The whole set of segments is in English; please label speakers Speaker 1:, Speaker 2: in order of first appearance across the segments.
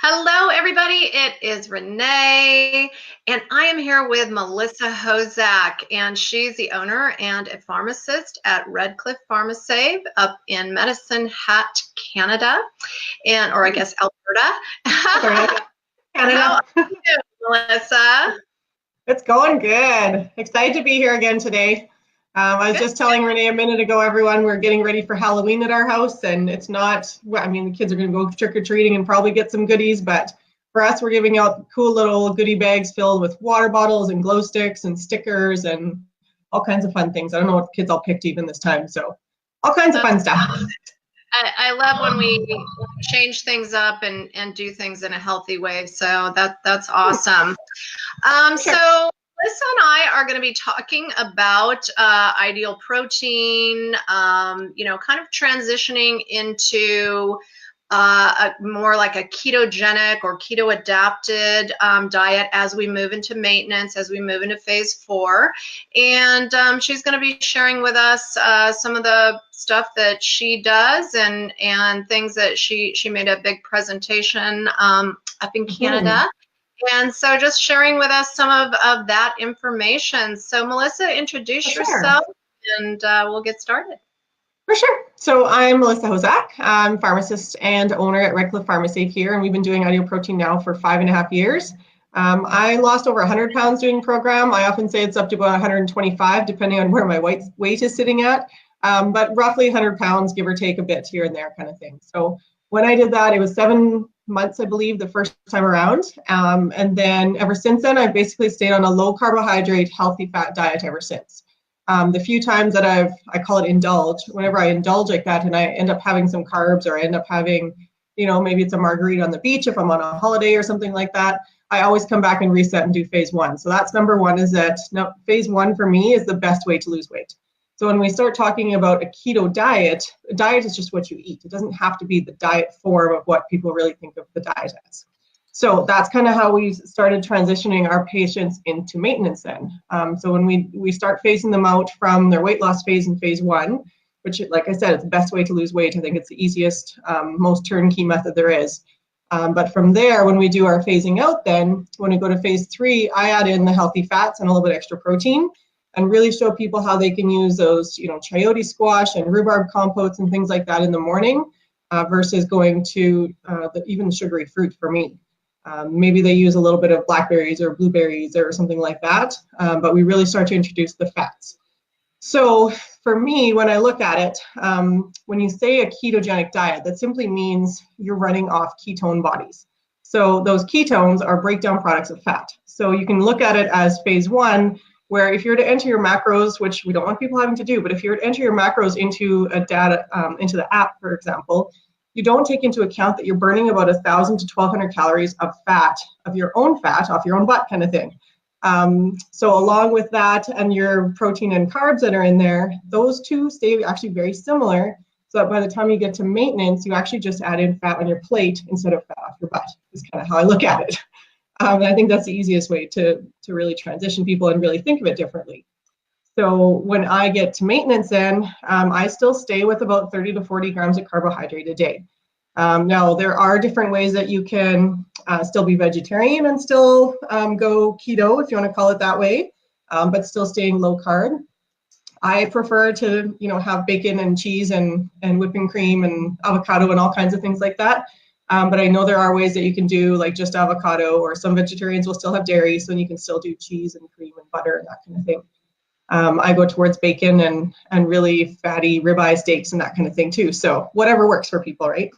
Speaker 1: Hello, everybody. It is Renee, and I am here with Melissa Hozak, and she's the owner and a pharmacist at Redcliff Pharmasave up in Medicine Hat, Canada, or I guess Alberta.
Speaker 2: Canada.
Speaker 1: How are you, Melissa?
Speaker 2: It's going good. Excited to be here again today. I was just telling Renee a minute ago, everyone, we're getting ready for Halloween at our house, and it's not, I mean, the kids are going to go trick-or-treating and probably get some goodies, but for us, we're giving out cool little goodie bags filled with water bottles and glow sticks and stickers and all kinds of fun things. I don't know what the kids all picked even this time, so all kinds of fun stuff.
Speaker 1: I love when we change things up and do things in a healthy way, so that's awesome. So Melissa and I are going to be talking about ideal protein, kind of transitioning into more like a ketogenic or keto adapted diet as we move into maintenance, as we move into phase 4. And she's going to be sharing with us some of the stuff that she does and things that she made a big presentation up in Canada. And so just sharing with us some of that information. So Melissa, introduce yourself and we'll get started.
Speaker 2: For sure. So I'm Melissa Hozak. I'm pharmacist and owner at Redcliff Pharmasave here, and we've been doing ideal protein now for 5.5 years. I lost over 100 pounds doing the program. I often say it's up to about 125, depending on where my weight is sitting at, but roughly 100 pounds, give or take a bit here and there kind of thing. So when I did that, it was 7 months, I believe, the first time around. And then ever since then, I've basically stayed on a low carbohydrate, healthy fat diet ever since. The few times that I call it indulge, whenever I indulge like that and I end up having some carbs or I end up having, maybe it's a margarita on the beach if I'm on a holiday or something like that, I always come back and reset and do phase 1. So that's number one, is that phase 1 for me is the best way to lose weight. So when we start talking about a keto diet, a diet is just what you eat. It doesn't have to be the diet form of what people really think of the diet as. So that's kind of how we started transitioning our patients into maintenance then. So when we start phasing them out from their weight loss phase in phase 1, which, like I said, it's the best way to lose weight. I think it's the easiest, most turnkey method there is. But from there, when we do our phasing out then, when we go to phase 3, I add in the healthy fats and a little bit extra protein and really show people how they can use those, chayote squash and rhubarb compotes and things like that in the morning versus going to even sugary fruit for me. Maybe they use a little bit of blackberries or blueberries or something like that, but we really start to introduce the fats. So for me, when I look at it, when you say a ketogenic diet, that simply means you're running off ketone bodies. So those ketones are breakdown products of fat. So you can look at it as phase 1, where if you're to enter your macros, which we don't want people having to do, but if you're to enter your macros into into the app, for example, you don't take into account that you're burning about 1,000 to 1,200 calories of fat, of your own fat, off your own butt kind of thing. So along with that and your protein and carbs that are in there, those two stay actually very similar. So that by the time you get to maintenance, you actually just add in fat on your plate instead of fat off your butt, is kind of how I look at it. And I think that's the easiest way to really transition people and really think of it differently. So when I get to maintenance then, I still stay with about 30 to 40 grams of carbohydrate a day. Now, there are different ways that you can still be vegetarian and still go keto, if you want to call it that way, but still staying low carb. I prefer to, have bacon and cheese and whipping cream and avocado and all kinds of things like that. But I know there are ways that you can do like just avocado, or some vegetarians will still have dairy, so you can still do cheese and cream and butter and that kind of thing. I go towards bacon and really fatty ribeye steaks and that kind of thing too. So whatever works for people, right?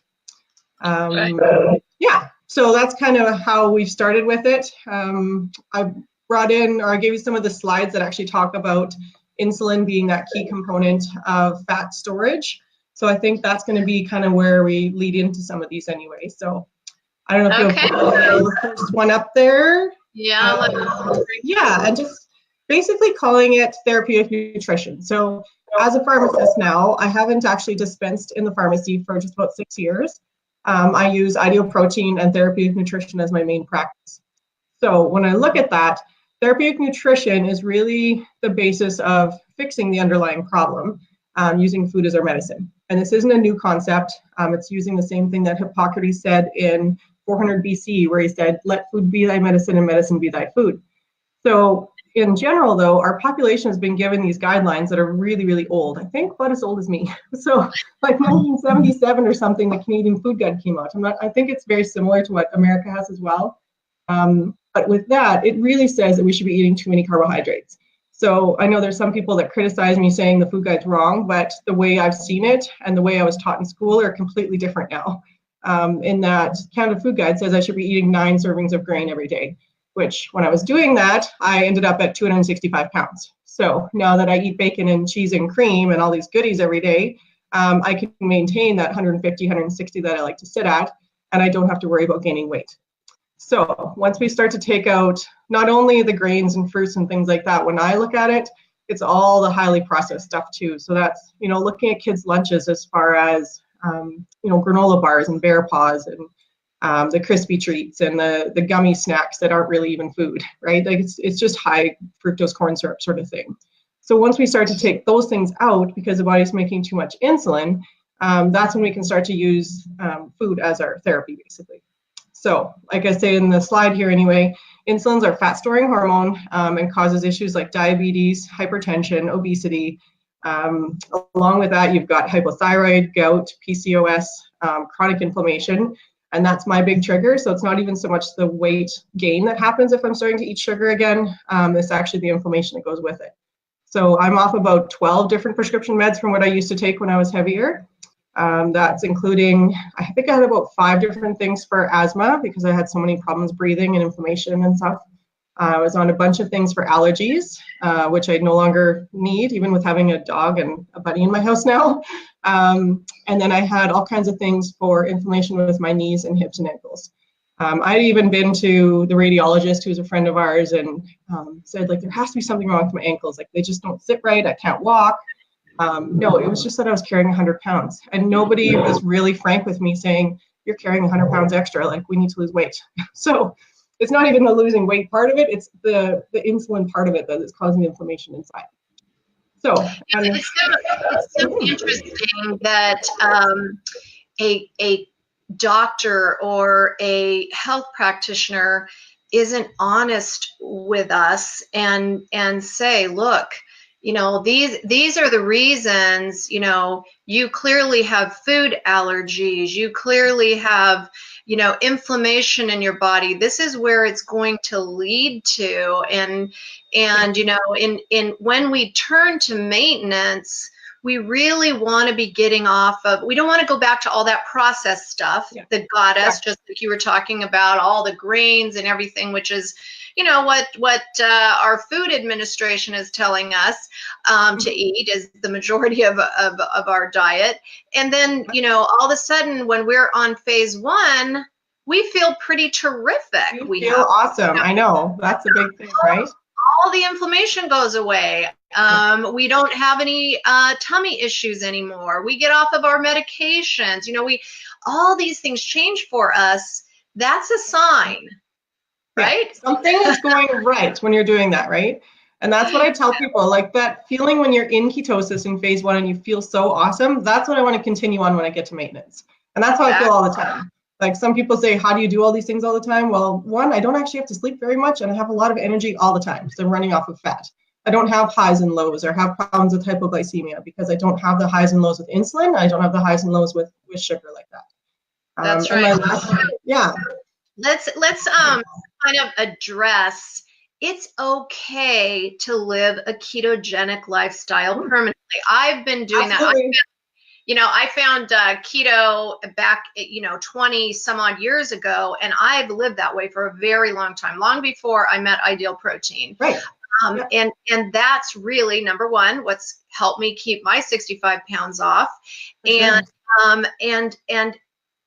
Speaker 2: Yeah, so that's kind of how we've started with it. I brought in, or I gave you some of the slides that actually talk about insulin being that key component of fat storage. So I think that's going to be kind of where we lead into some of these anyway. So I don't know if you'll put the first one up there.
Speaker 1: Yeah.
Speaker 2: Yeah, and just basically calling it therapeutic nutrition. So as a pharmacist now, I haven't actually dispensed in the pharmacy for just about 6 years. I use ideal protein and therapeutic nutrition as my main practice. So when I look at that, therapeutic nutrition is really the basis of fixing the underlying problem, using food as our medicine. And this isn't a new concept. It's using the same thing that Hippocrates said in 400 BC, where he said, "Let food be thy medicine and medicine be thy food." So in general, though, our population has been given these guidelines that are really, really old. I think about as old as me. So like 1977 or something, the Canadian Food Guide came out. I think it's very similar to what America has as well. But with that, it really says that we should be eating too many carbohydrates. So I know there's some people that criticize me saying the food guide's wrong, but the way I've seen it and the way I was taught in school are completely different now. In that Canada Food Guide says I should be eating 9 servings of grain every day, which when I was doing that, I ended up at 265 pounds. So now that I eat bacon and cheese and cream and all these goodies every day, I can maintain that 150, 160 that I like to sit at, and I don't have to worry about gaining weight. So once we start to take out not only the grains and fruits and things like that, when I look at it, it's all the highly processed stuff too. So that's, looking at kids' lunches as far as, granola bars and bear paws and the crispy treats and the gummy snacks that aren't really even food, right? Like it's just high fructose corn syrup sort of thing. So once we start to take those things out because the body's making too much insulin, that's when we can start to use food as our therapy, basically. So like I say in the slide here anyway, insulin's our fat storing hormone and causes issues like diabetes, hypertension, obesity. Along with that, you've got hypothyroid, gout, PCOS, chronic inflammation, and that's my big trigger. So it's not even so much the weight gain that happens if I'm starting to eat sugar again. It's actually the inflammation that goes with it. So I'm off about 12 different prescription meds from what I used to take when I was heavier. That's including, I think I had about 5 different things for asthma because I had so many problems breathing and inflammation and stuff. I was on a bunch of things for allergies, which I no longer need, even with having a dog and a bunny in my house now. And then I had all kinds of things for inflammation with my knees and hips and ankles. I'd even been to the radiologist, who's a friend of ours, and said, like, there has to be something wrong with my ankles. Like, they just don't sit right. I can't walk. No, it was just that I was carrying 100 pounds. And nobody was really frank with me saying, you're carrying 100 pounds extra. Like, we need to lose weight. So it's not even the losing weight part of it. It's the insulin part of it that is causing the inflammation inside. So
Speaker 1: it's so interesting that a doctor or a health practitioner isn't honest with us and say, look, these are the reasons, you clearly have food allergies, you clearly have, inflammation in your body. This is where it's going to lead to. And in when we turn to maintenance, we really want to be getting off of, we don't want to go back to all that processed stuff that got us, just like you were talking about, all the grains and everything, which is, what our food administration is telling us to eat is the majority of our diet. And then, all of a sudden, when we're on phase 1, we feel pretty terrific.
Speaker 2: We feel awesome. I know. That's a big thing, right?
Speaker 1: All the inflammation goes away. We don't have any tummy issues anymore. We get off of our medications. All these things change for us. That's a sign. Right?
Speaker 2: Something is going right when you're doing that, right? And that's what I tell people, like that feeling when you're in ketosis in phase 1 and you feel so awesome, that's what I want to continue on when I get to maintenance. And that's how I feel all the time. Like some people say, how do you do all these things all the time? Well, 1, I don't actually have to sleep very much and I have a lot of energy all the time. So I'm running off of fat. I don't have highs and lows or have problems with hypoglycemia because I don't have the highs and lows with insulin. I don't have the highs and lows with sugar like that.
Speaker 1: That's right. Let's kind of address, it's okay to live a ketogenic lifestyle permanently. I've been doing that. I found keto back, 20 some odd years ago, and I've lived that way for a very long time, long before I met Ideal Protein.
Speaker 2: Right.
Speaker 1: And that's really number 1, what's helped me keep my 65 pounds off, and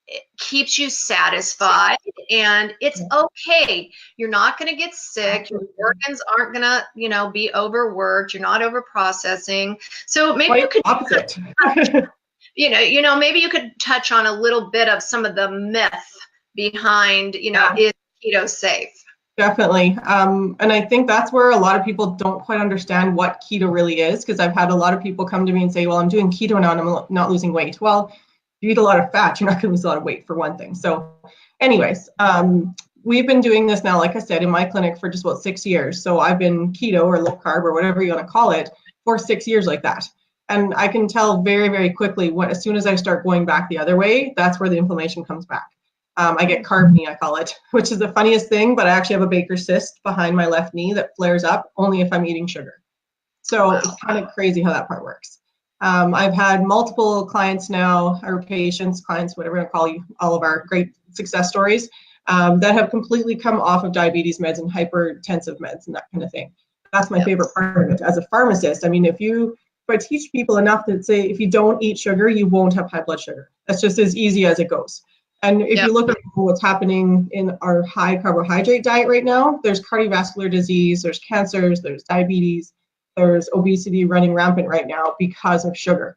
Speaker 1: it keeps you satisfied, and it's okay. You're not going to get sick. Your organs aren't going to, be overworked. You're not over processing. So maybe you could
Speaker 2: opposite.
Speaker 1: Maybe you could touch on a little bit of some of the myth behind, is keto safe?
Speaker 2: Definitely. And I think that's where a lot of people don't quite understand what keto really is, because I've had a lot of people come to me and say, well, I'm doing keto now and I'm not losing weight. Well, you eat a lot of fat, you're not going to lose a lot of weight for one thing. So anyways, we've been doing this now, like I said, in my clinic for just about 6 years. So I've been keto or low carb or whatever you want to call it for 6 years like that. And I can tell very, very quickly as soon as I start going back the other way, that's where the inflammation comes back. I get carb knee, I call it, which is the funniest thing, but I actually have a Baker's cyst behind my left knee that flares up only if I'm eating sugar. So wow. It's kind of crazy how that part works. I've had multiple clients now, or patients, clients, whatever I call you, all of our great success stories that have completely come off of diabetes meds and hypertensive meds and that kind of thing. That's my favorite part of it. As a pharmacist, I mean, if I teach people enough to say, if you don't eat sugar, you won't have high blood sugar. That's just as easy as it goes. And if you look at what's happening in our high carbohydrate diet right now, there's cardiovascular disease, there's cancers, there's diabetes, there's obesity running rampant right now because of sugar.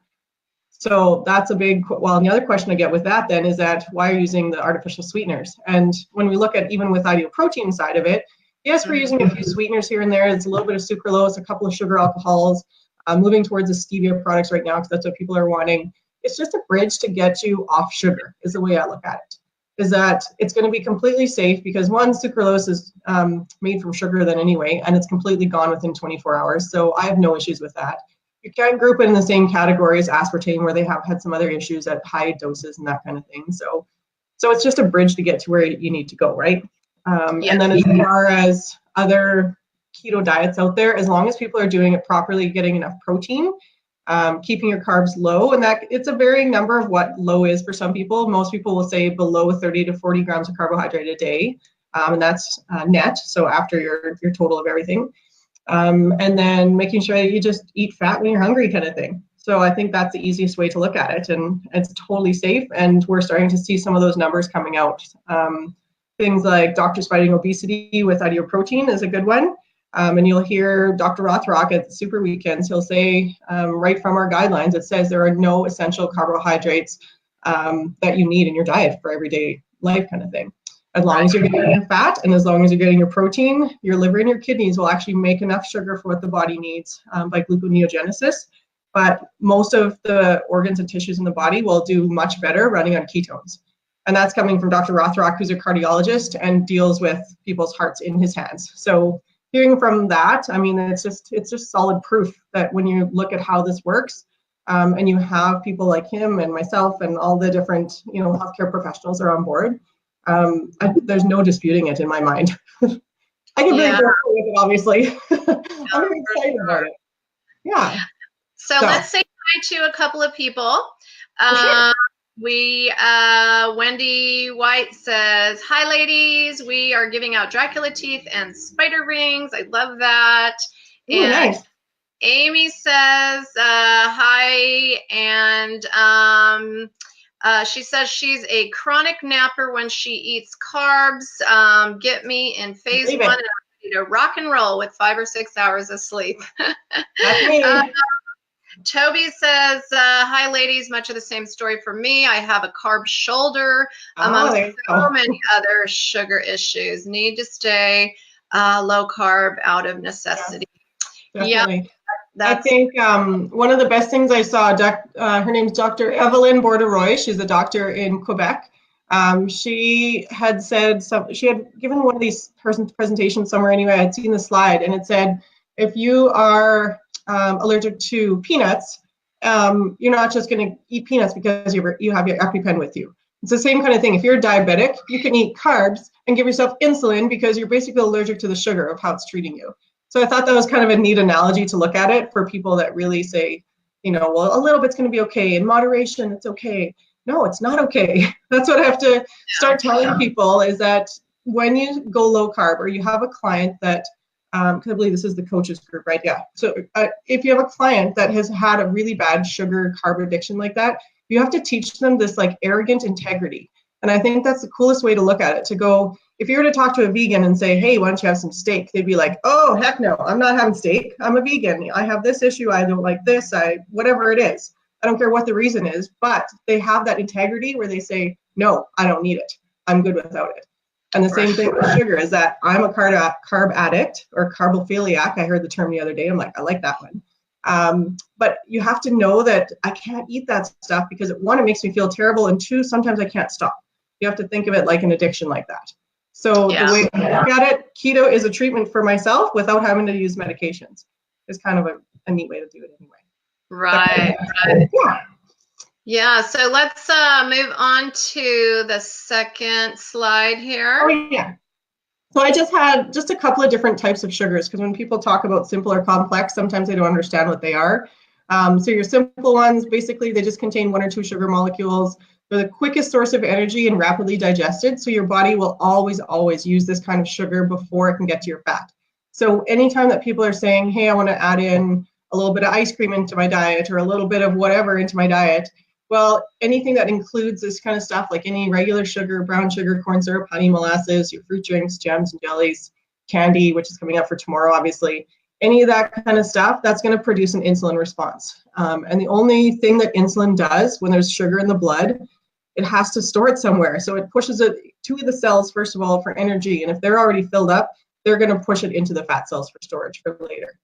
Speaker 2: So that's a big, well, and the other question I get with that then is that why are you using the artificial sweeteners? And when we look at even with ideal protein side of it, yes, we're using a few sweeteners here and there. It's a little bit of sucralose, a couple of sugar alcohols, moving towards the stevia products right now because that's what people are wanting. It's just a bridge to get you off sugar is the way I look at it. Is that it's going to be completely safe because one, sucralose is made from sugar then anyway, and it's completely gone within 24 hours. So I have no issues with that. You can't group it in the same category as aspartame where they have had some other issues at high doses and that kind of thing. So it's just a bridge to get to where you need to go, right? And then as far as other keto diets out there, as long as people are doing it properly, getting enough protein, keeping your carbs low, and that it's a varying number of what low is for some people. Most people will say below 30 to 40 grams of carbohydrate a day, and that's net, so after your total of everything. And then making sure that you just eat fat when you're hungry kind of thing. So I think that's the easiest way to look at it, and it's totally safe, and we're starting to see some of those numbers coming out. Things like Doctors Fighting Obesity with Ideal Protein is a good one. And you'll hear Dr. Rothrock at the Super Weekends, he'll say, right from our guidelines, it says there are no essential carbohydrates that you need in your diet for everyday life kind of thing. As long as you're getting your fat and as long as you're getting your protein, your liver and your kidneys will actually make enough sugar for what the body needs by gluconeogenesis. But most of the organs and tissues in the body will do much better running on ketones. And that's coming from Dr. Rothrock, who's a cardiologist and deals with people's hearts in his hands. So hearing from that, I mean, it's just solid proof that when you look at how this works, and you have people like him and myself and all the different, healthcare professionals are on board, there's no disputing it in my mind. I get very careful with it, obviously. I'm very excited about it. Yeah.
Speaker 1: So let's say hi to a couple of people.
Speaker 2: Sure.
Speaker 1: Wendy White says, hi ladies, we are giving out Dracula teeth and spider rings. I love that.
Speaker 2: Ooh,
Speaker 1: and
Speaker 2: nice.
Speaker 1: Amy says, hi. And she says she's a chronic napper when she eats carbs. Get me in phase 1 and I'm ready to rock and roll with 5 or 6 hours of sleep.
Speaker 2: That's me.
Speaker 1: Toby says, hi ladies, much of the same story for me. I have a carb shoulder among so many other sugar issues. Need to stay low carb out of necessity.
Speaker 2: Definitely. I think one of the best things I saw, her name's Dr. Evelyn Borderoy. She's a doctor in Quebec. She had said, she had given one of these presentations somewhere anyway. I'd seen the slide and it said, if you are allergic to peanuts, you're not just going to eat peanuts because you have your EpiPen with you. It's the same kind of thing. If you're diabetic, you can eat carbs and give yourself insulin because you're basically allergic to the sugar of how it's treating you. So I thought that was kind of a neat analogy to look at it for people that really say, well, a little bit's going to be okay. In moderation, it's okay. No, it's not okay. That's what I have to start telling people is that when you go low carb or you have a client that because I believe this is the coaches group, right? Yeah. So if you have a client that has had a really bad sugar carb addiction like that, you have to teach them this like arrogant integrity. And I think that's the coolest way to look at it, to go, if you were to talk to a vegan and say, hey, why don't you have some steak? They'd be like, oh, heck no, I'm not having steak. I'm a vegan. I have this issue. I don't like this. Whatever it is. I don't care what the reason is, but they have that integrity where they say, no, I don't need it. I'm good without it. And the same thing with sugar is that I'm a carb addict or carbophiliac. I heard the term the other day. I'm like, I like that one. But you have to know that I can't eat that stuff because 1, it makes me feel terrible. And 2, sometimes I can't stop. You have to think of it like an addiction like that. So
Speaker 1: Yeah.
Speaker 2: the way I look at it, keto is a treatment for myself without having to use medications. It's kind of a neat way to do it anyway.
Speaker 1: Right. Right.
Speaker 2: Yeah.
Speaker 1: Yeah. So let's move on to the second slide here.
Speaker 2: Oh, yeah. So I just had just a couple of different types of sugars, because when people talk about simple or complex, sometimes they don't understand what they are. So your simple ones, basically, they just contain 1 or 2 sugar molecules. They're the quickest source of energy and rapidly digested. So your body will always use this kind of sugar before it can get to your fat. So anytime that people are saying, hey, I want to add in a little bit of ice cream into my diet or a little bit of whatever into my diet, well, anything that includes this kind of stuff, like any regular sugar, brown sugar, corn syrup, honey, molasses, your fruit drinks, jams and jellies, candy, which is coming up for tomorrow, obviously, any of that kind of stuff, that's going to produce an insulin response. And the only thing that insulin does when there's sugar in the blood, it has to store it somewhere. So it pushes it to the cells, first of all, for energy. And if they're already filled up, they're going to push it into the fat cells for storage for later.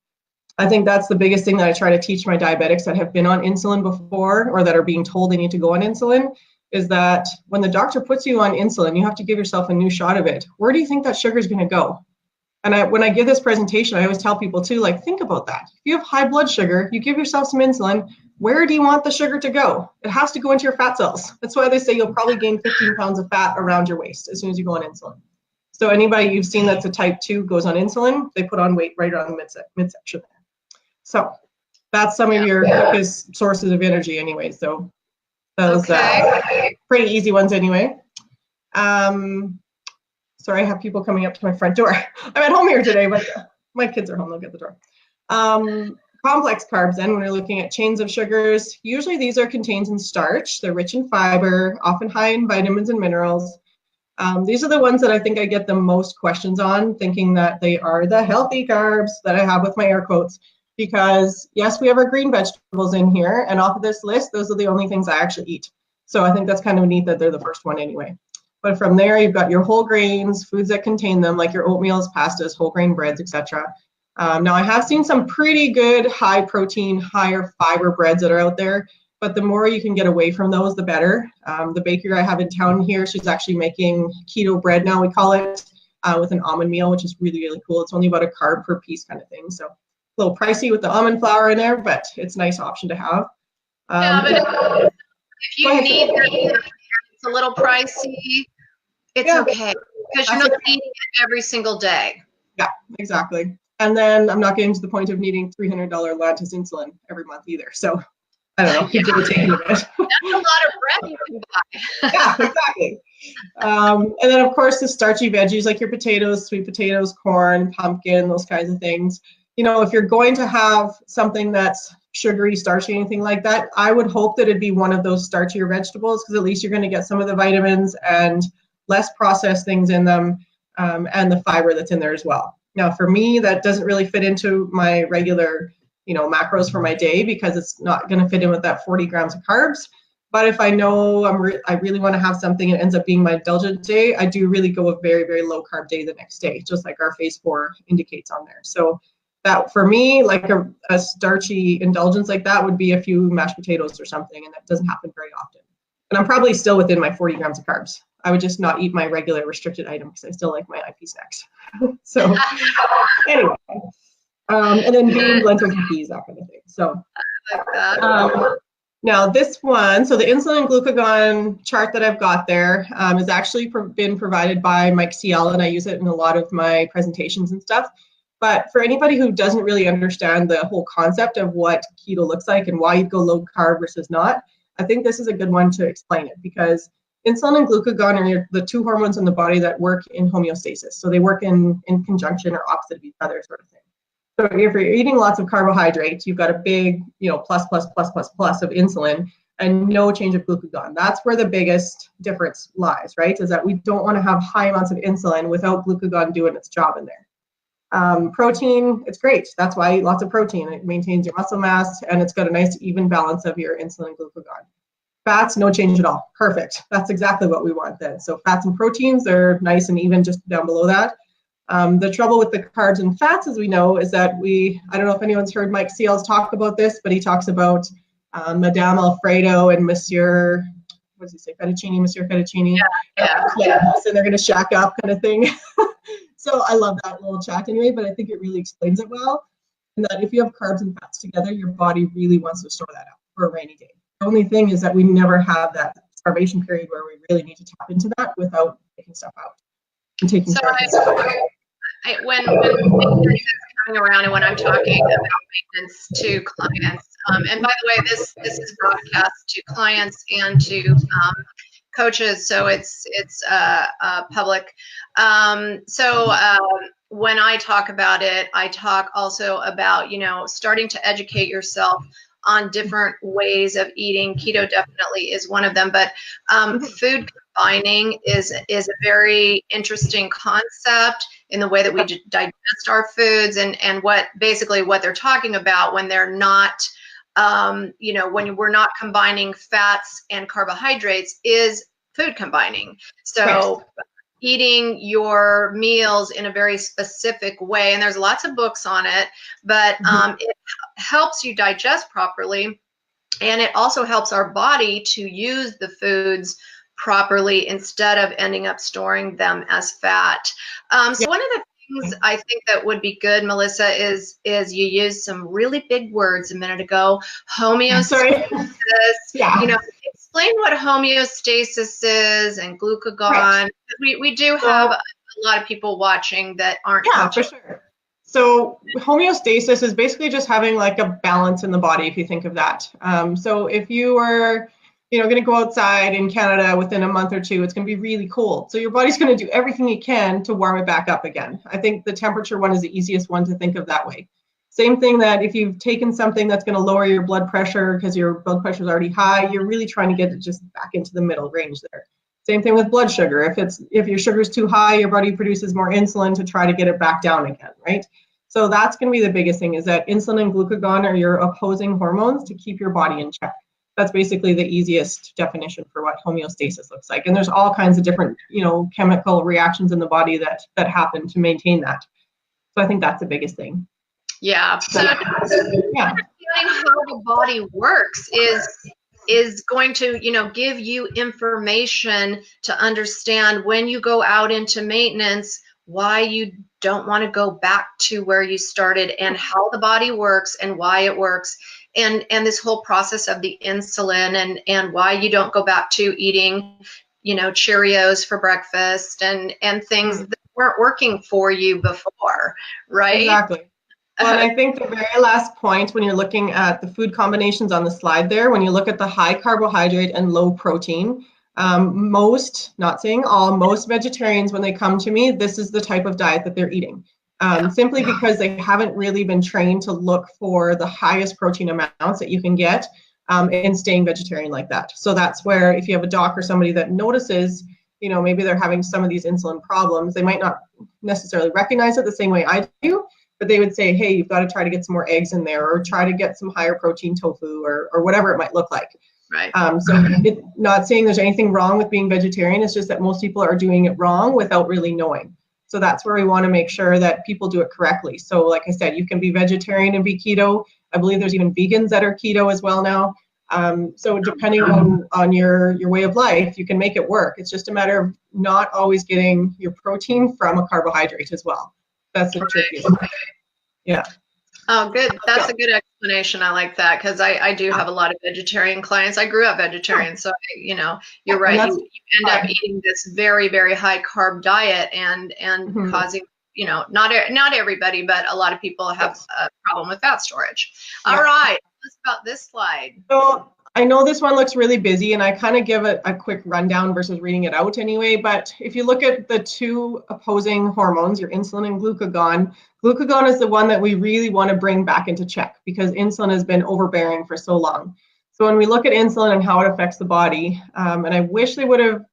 Speaker 2: I think that's the biggest thing that I try to teach my diabetics that have been on insulin before, or that are being told they need to go on insulin, is that when the doctor puts you on insulin, you have to give yourself a new shot of it. Where do you think that sugar is going to go? And when I give this presentation, I always tell people too, like, think about that. If you have high blood sugar, you give yourself some insulin, where do you want the sugar to go? It has to go into your fat cells. That's why they say you'll probably gain 15 pounds of fat around your waist as soon as you go on insulin. So anybody you've seen that's a type 2 goes on insulin, they put on weight right around the midsection there. So that's some of your quickest sources of energy anyway. So those pretty easy ones anyway. Sorry, I have people coming up to my front door. I'm at home here today, but my kids are home, they'll get the door. Complex carbs then, when we're looking at chains of sugars, usually these are contained in starch. They're rich in fiber, often high in vitamins and minerals. These are the ones that I think I get the most questions on, thinking that they are the healthy carbs that I have with my air quotes. Because yes, we have our green vegetables in here, and off of this list, those are the only things I actually eat. So I think that's kind of neat that they're the first one anyway. But from there, you've got your whole grains, foods that contain them, like your oatmeals, pastas, whole grain breads, etc. Now, I have seen some pretty good high protein, higher fiber breads that are out there, but the more you can get away from those, the better. The bakery I have in town here, she's actually making keto bread now, we call it, with an almond meal, which is really, really cool. It's only about a carb per piece kind of thing. So a little pricey with the almond flour in there, but it's a nice option to have.
Speaker 1: Yeah, but if you need that, it's a little pricey, it's okay, because you're not eating it every single day.
Speaker 2: Yeah, exactly. And then I'm not getting to the point of needing $300 Lantus insulin every month either. So I don't know, keep taking a bit.
Speaker 1: That's a lot of bread you can buy.
Speaker 2: Yeah, exactly. And then of course the starchy veggies like your potatoes, sweet potatoes, corn, pumpkin, those kinds of things. You know, if you're going to have something that's sugary, starchy, anything like that, I would hope that it'd be one of those starchier vegetables, because at least you're going to get some of the vitamins and less processed things in them, and the fiber that's in there as well. Now, for me, that doesn't really fit into my regular, macros for my day, because it's not going to fit in with that 40 grams of carbs. But if I know I really want to have something and it ends up being my indulgent day, I do really go a very, very low carb day the next day, just like our phase 4 indicates on there. So that for me, like a starchy indulgence like that would be a few mashed potatoes or something, and that doesn't happen very often. And I'm probably still within my 40 grams of carbs. I would just not eat my regular restricted item because I still like my IP snacks. So anyway, and then beans, lentils, and peas, that kind of thing. So now this one, so the insulin and glucagon chart that I've got there has actually been provided by Mike CL, and I use it in a lot of my presentations and stuff. But for anybody who doesn't really understand the whole concept of what keto looks like and why you'd go low carb versus not, I think this is a good one to explain it, because insulin and glucagon are the 2 hormones in the body that work in homeostasis. So they work in conjunction or opposite of each other, sort of thing. So if you're eating lots of carbohydrates, you've got a big, plus of insulin and no change of glucagon. That's where the biggest difference lies, right? Is that we don't want to have high amounts of insulin without glucagon doing its job in there. Protein, it's great. That's why I eat lots of protein. It maintains your muscle mass, and it's got a nice even balance of your insulin and glucagon. Fats, no change at all. Perfect. That's exactly what we want then. So fats and proteins, they're nice and even just down below that. The trouble with the carbs and fats, as we know, is that I don't know if anyone's heard Mike Seals talk about this, but he talks about Madame Alfredo and Monsieur, what does he say, fettuccine, Monsieur Fettuccine.
Speaker 1: Yeah.
Speaker 2: And they're going to shack up kind of thing. So I love that little chat anyway, but I think it really explains it well. And that if you have carbs and fats together, your body really wants to store that up for a rainy day. The only thing is that we never have that starvation period where we really need to tap into that without taking stuff out and taking care of it.
Speaker 1: When maintenance is coming around and when I'm talking about maintenance to clients, and by the way, this is broadcast to clients and to coaches, so it's public. When I talk about it, I talk also about, starting to educate yourself on different ways of eating. Keto definitely is one of them, but food combining is a very interesting concept in the way that we digest our foods, and what they're talking about when they're not, when we're not combining fats and carbohydrates is food combining. So eating your meals in a very specific way, and there's lots of books on it, but it helps you digest properly, and it also helps our body to use the foods properly instead of ending up storing them as fat. So one of the things I think that would be good, Melissa, is you used some really big words a minute ago. Homeostasis. Explain what homeostasis is and glucagon. We do have a lot of people watching that aren't coaches.
Speaker 2: For sure. So homeostasis is basically just having like a balance in the body, if you think of that. So if you were going to go outside in Canada within a month or two, it's going to be really cold. So your body's going to do everything it can to warm it back up again. I think the temperature one is the easiest one to think of that way. Same thing that if you've taken something that's going to lower your blood pressure because your blood pressure is already high, you're really trying to get it just back into the middle range there. Same thing with blood sugar. If your sugar is too high, your body produces more insulin to try to get it back down again, right? So that's going to be the biggest thing, is that insulin and glucagon are your opposing hormones to keep your body in check. That's basically the easiest definition for what homeostasis looks like. And there's all kinds of different, chemical reactions in the body that happen to maintain that. So I think that's the biggest thing.
Speaker 1: Yeah. So understanding how the body works is going to, give you information to understand when you go out into maintenance, why you don't want to go back to where you started, and how the body works and why it works, and this whole process of the insulin, and why you don't go back to eating, Cheerios for breakfast and things that weren't working for you before, right?
Speaker 2: Exactly. Well, and I think the very last point, when you're looking at the food combinations on the slide there, when you look at the high carbohydrate and low protein, most, not saying all, most vegetarians, when they come to me, this is the type of diet that they're eating. Simply because they haven't really been trained to look for the highest protein amounts that you can get and staying vegetarian like that. So that's where, if you have a doc or somebody that notices, maybe they're having some of these insulin problems, they might not necessarily recognize it the same way I do, but they would say, hey, you've got to try to get some more eggs in there, or try to get some higher protein tofu, or whatever it might look like.
Speaker 1: Right.
Speaker 2: So not saying there's anything wrong with being vegetarian, it's just that most people are doing it wrong without really knowing. So that's where we want to make sure that people do it correctly. So like I said, you can be vegetarian and be keto. I believe there's even vegans that are keto as well now. So depending on your way of life, you can make it work. It's just a matter of not always getting your protein from a carbohydrate as well. That's the trickiest. Yeah.
Speaker 1: Oh, good. That's a good explanation. I like that, because I do have a lot of vegetarian clients. I grew up vegetarian, so you're right. You end up eating this very, very high carb diet and causing, not everybody, but a lot of people have a problem with fat storage. All right, let's about this slide.
Speaker 2: So I know this one looks really busy, and I kind of give it a quick rundown versus reading it out anyway. But if you look at the two opposing hormones, your insulin and glucagon, glucagon is the one that we really want to bring back into check, because insulin has been overbearing for so long. So when we look at insulin and how it affects the body, and I wish they would have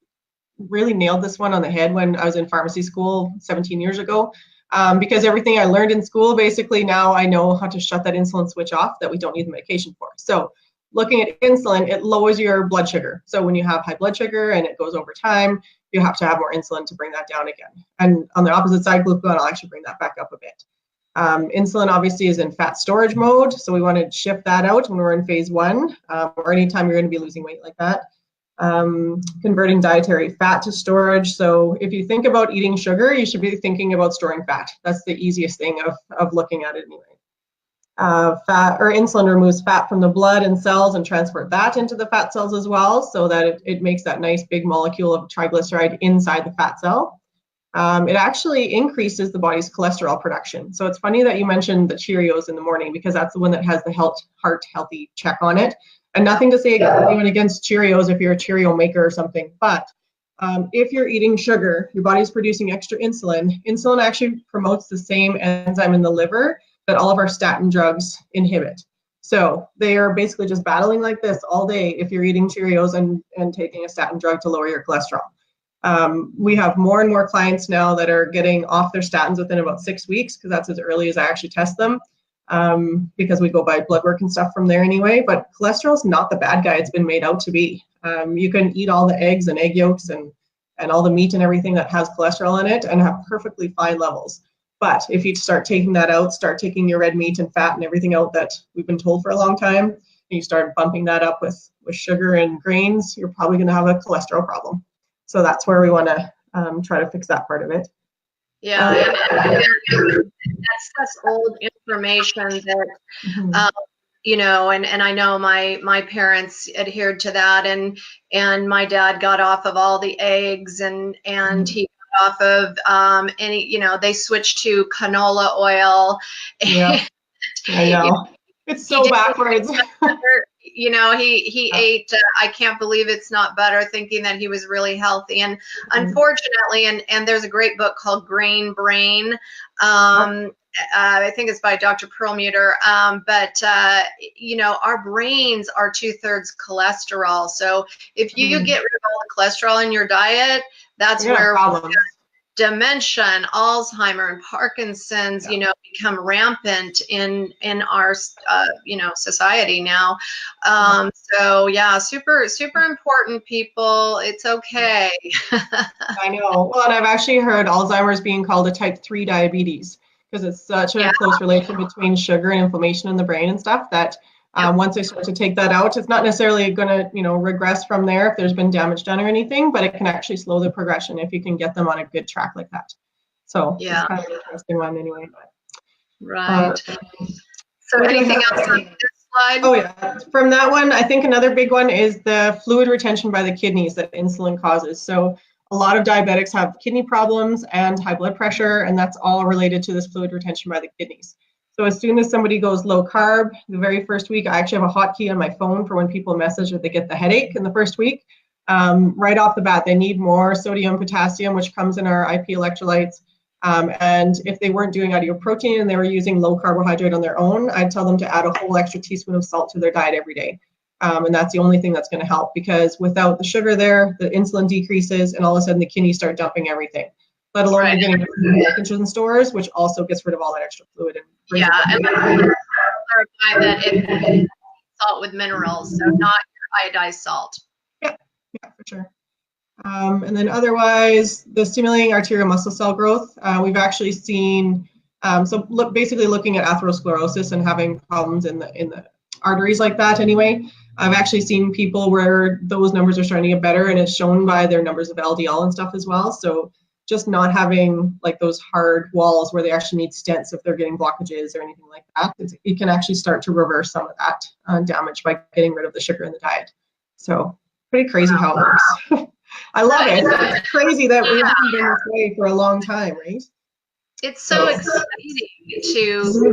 Speaker 2: really nailed this one on the head when I was in pharmacy school 17 years ago, because everything I learned in school, basically now I know how to shut that insulin switch off that we don't need the medication for. So looking at insulin, it lowers your blood sugar. So when you have high blood sugar and it goes over time, you have to have more insulin to bring that down again. And on the opposite side, glucagon will actually bring that back up a bit. Insulin obviously is in fat storage mode, so we want to shift that out when we're in phase 1, or anytime you're going to be losing weight like that. converting dietary fat to storage. So if you think about eating sugar, you should be thinking about storing fat. That's the easiest thing of looking at it anyway. Fat or insulin removes fat from the blood and cells and transport that into the fat cells as well, so that it makes that nice big molecule of triglyceride inside the fat cell. It actually increases the body's cholesterol production. So it's funny that you mentioned the Cheerios in the morning, because that's the one that has the heart healthy check on it. And nothing to say anyone against Cheerios if you're a Cheerio maker or something, but if you're eating sugar, your body's producing extra insulin. Insulin actually promotes the same enzyme in the liver that all of our statin drugs inhibit. So they are basically just battling like this all day if you're eating Cheerios and taking a statin drug to lower your cholesterol. We have more and more clients now that are getting off their statins within about 6 weeks, because that's as early as I actually test them, because we go by blood work and stuff from there anyway. But cholesterol is not the bad guy it's been made out to be. You can eat all the eggs and egg yolks and all the meat and everything that has cholesterol in it and have perfectly fine levels. But if you start taking that out, start taking your red meat and fat and everything out that we've been told for a long time, and you start bumping that up with sugar and grains, you're probably going to have a cholesterol problem. So that's where we want to try to fix that part of it.
Speaker 1: Yeah, that's old information that, you know, and I know my parents adhered to that, and my dad got off of all the eggs, and he got off of any, you know, they switched to canola oil.
Speaker 2: Yeah, I know. It's so backwards.
Speaker 1: You know, he ate, I can't believe it's not butter, thinking that he was really healthy. And unfortunately, and there's a great book called Grain Brain. I think it's by Dr. Perlmutter. But, you know, our brains are 2/3 cholesterol. So if you get rid of all the cholesterol in your diet, that's where dementia, Alzheimer, and Parkinson's, you know, become rampant in our, you know, society now. So yeah, super important, people. It's okay.
Speaker 2: I know. Well, and I've actually heard Alzheimer's being called a type 3 diabetes, because it's such a close relation between sugar and inflammation in the brain and stuff that once they start to take that out, it's not necessarily going to, you know, regress from there if there's been damage done or anything, but it can actually slow the progression if you can get them on a good track like that. So it's kind of an interesting one anyway.
Speaker 1: Right. So anything else on this slide?
Speaker 2: Oh yeah, from that one, I think another big one is the fluid retention by the kidneys that insulin causes. So a lot of diabetics have kidney problems and high blood pressure, and that's all related to this fluid retention by the kidneys. So as soon as somebody goes low carb, the very first week, I actually have a hotkey on my phone for when people message that they get the headache in the first week. Right off the bat, they need more sodium, potassium, which comes in our IP electrolytes. And if they weren't doing ideal protein and they were using low carbohydrate on their own, I'd tell them to add a whole extra teaspoon of salt to their diet every day. And that's the only thing that's going to help, because without the sugar there, the insulin decreases, and all of a sudden the kidneys start dumping everything. Let alone you're getting glycogen stores, which also gets rid of all that extra fluid. And
Speaker 1: and clarify that it's salt with minerals, so not your iodized salt.
Speaker 2: Yeah, for sure. And then otherwise, the stimulating arterial muscle cell growth, we've actually seen, basically looking at atherosclerosis and having problems in the arteries like that anyway. I've actually seen people where those numbers are starting to get better, and it's shown by their numbers of LDL and stuff as well. So just not having like those hard walls where they actually need stents if they're getting blockages or anything like that, it can actually start to reverse some of that damage by getting rid of the sugar in the diet. So pretty crazy how it works. I love it. It's crazy that we haven't been this way for a long time, right?
Speaker 1: It's so exciting to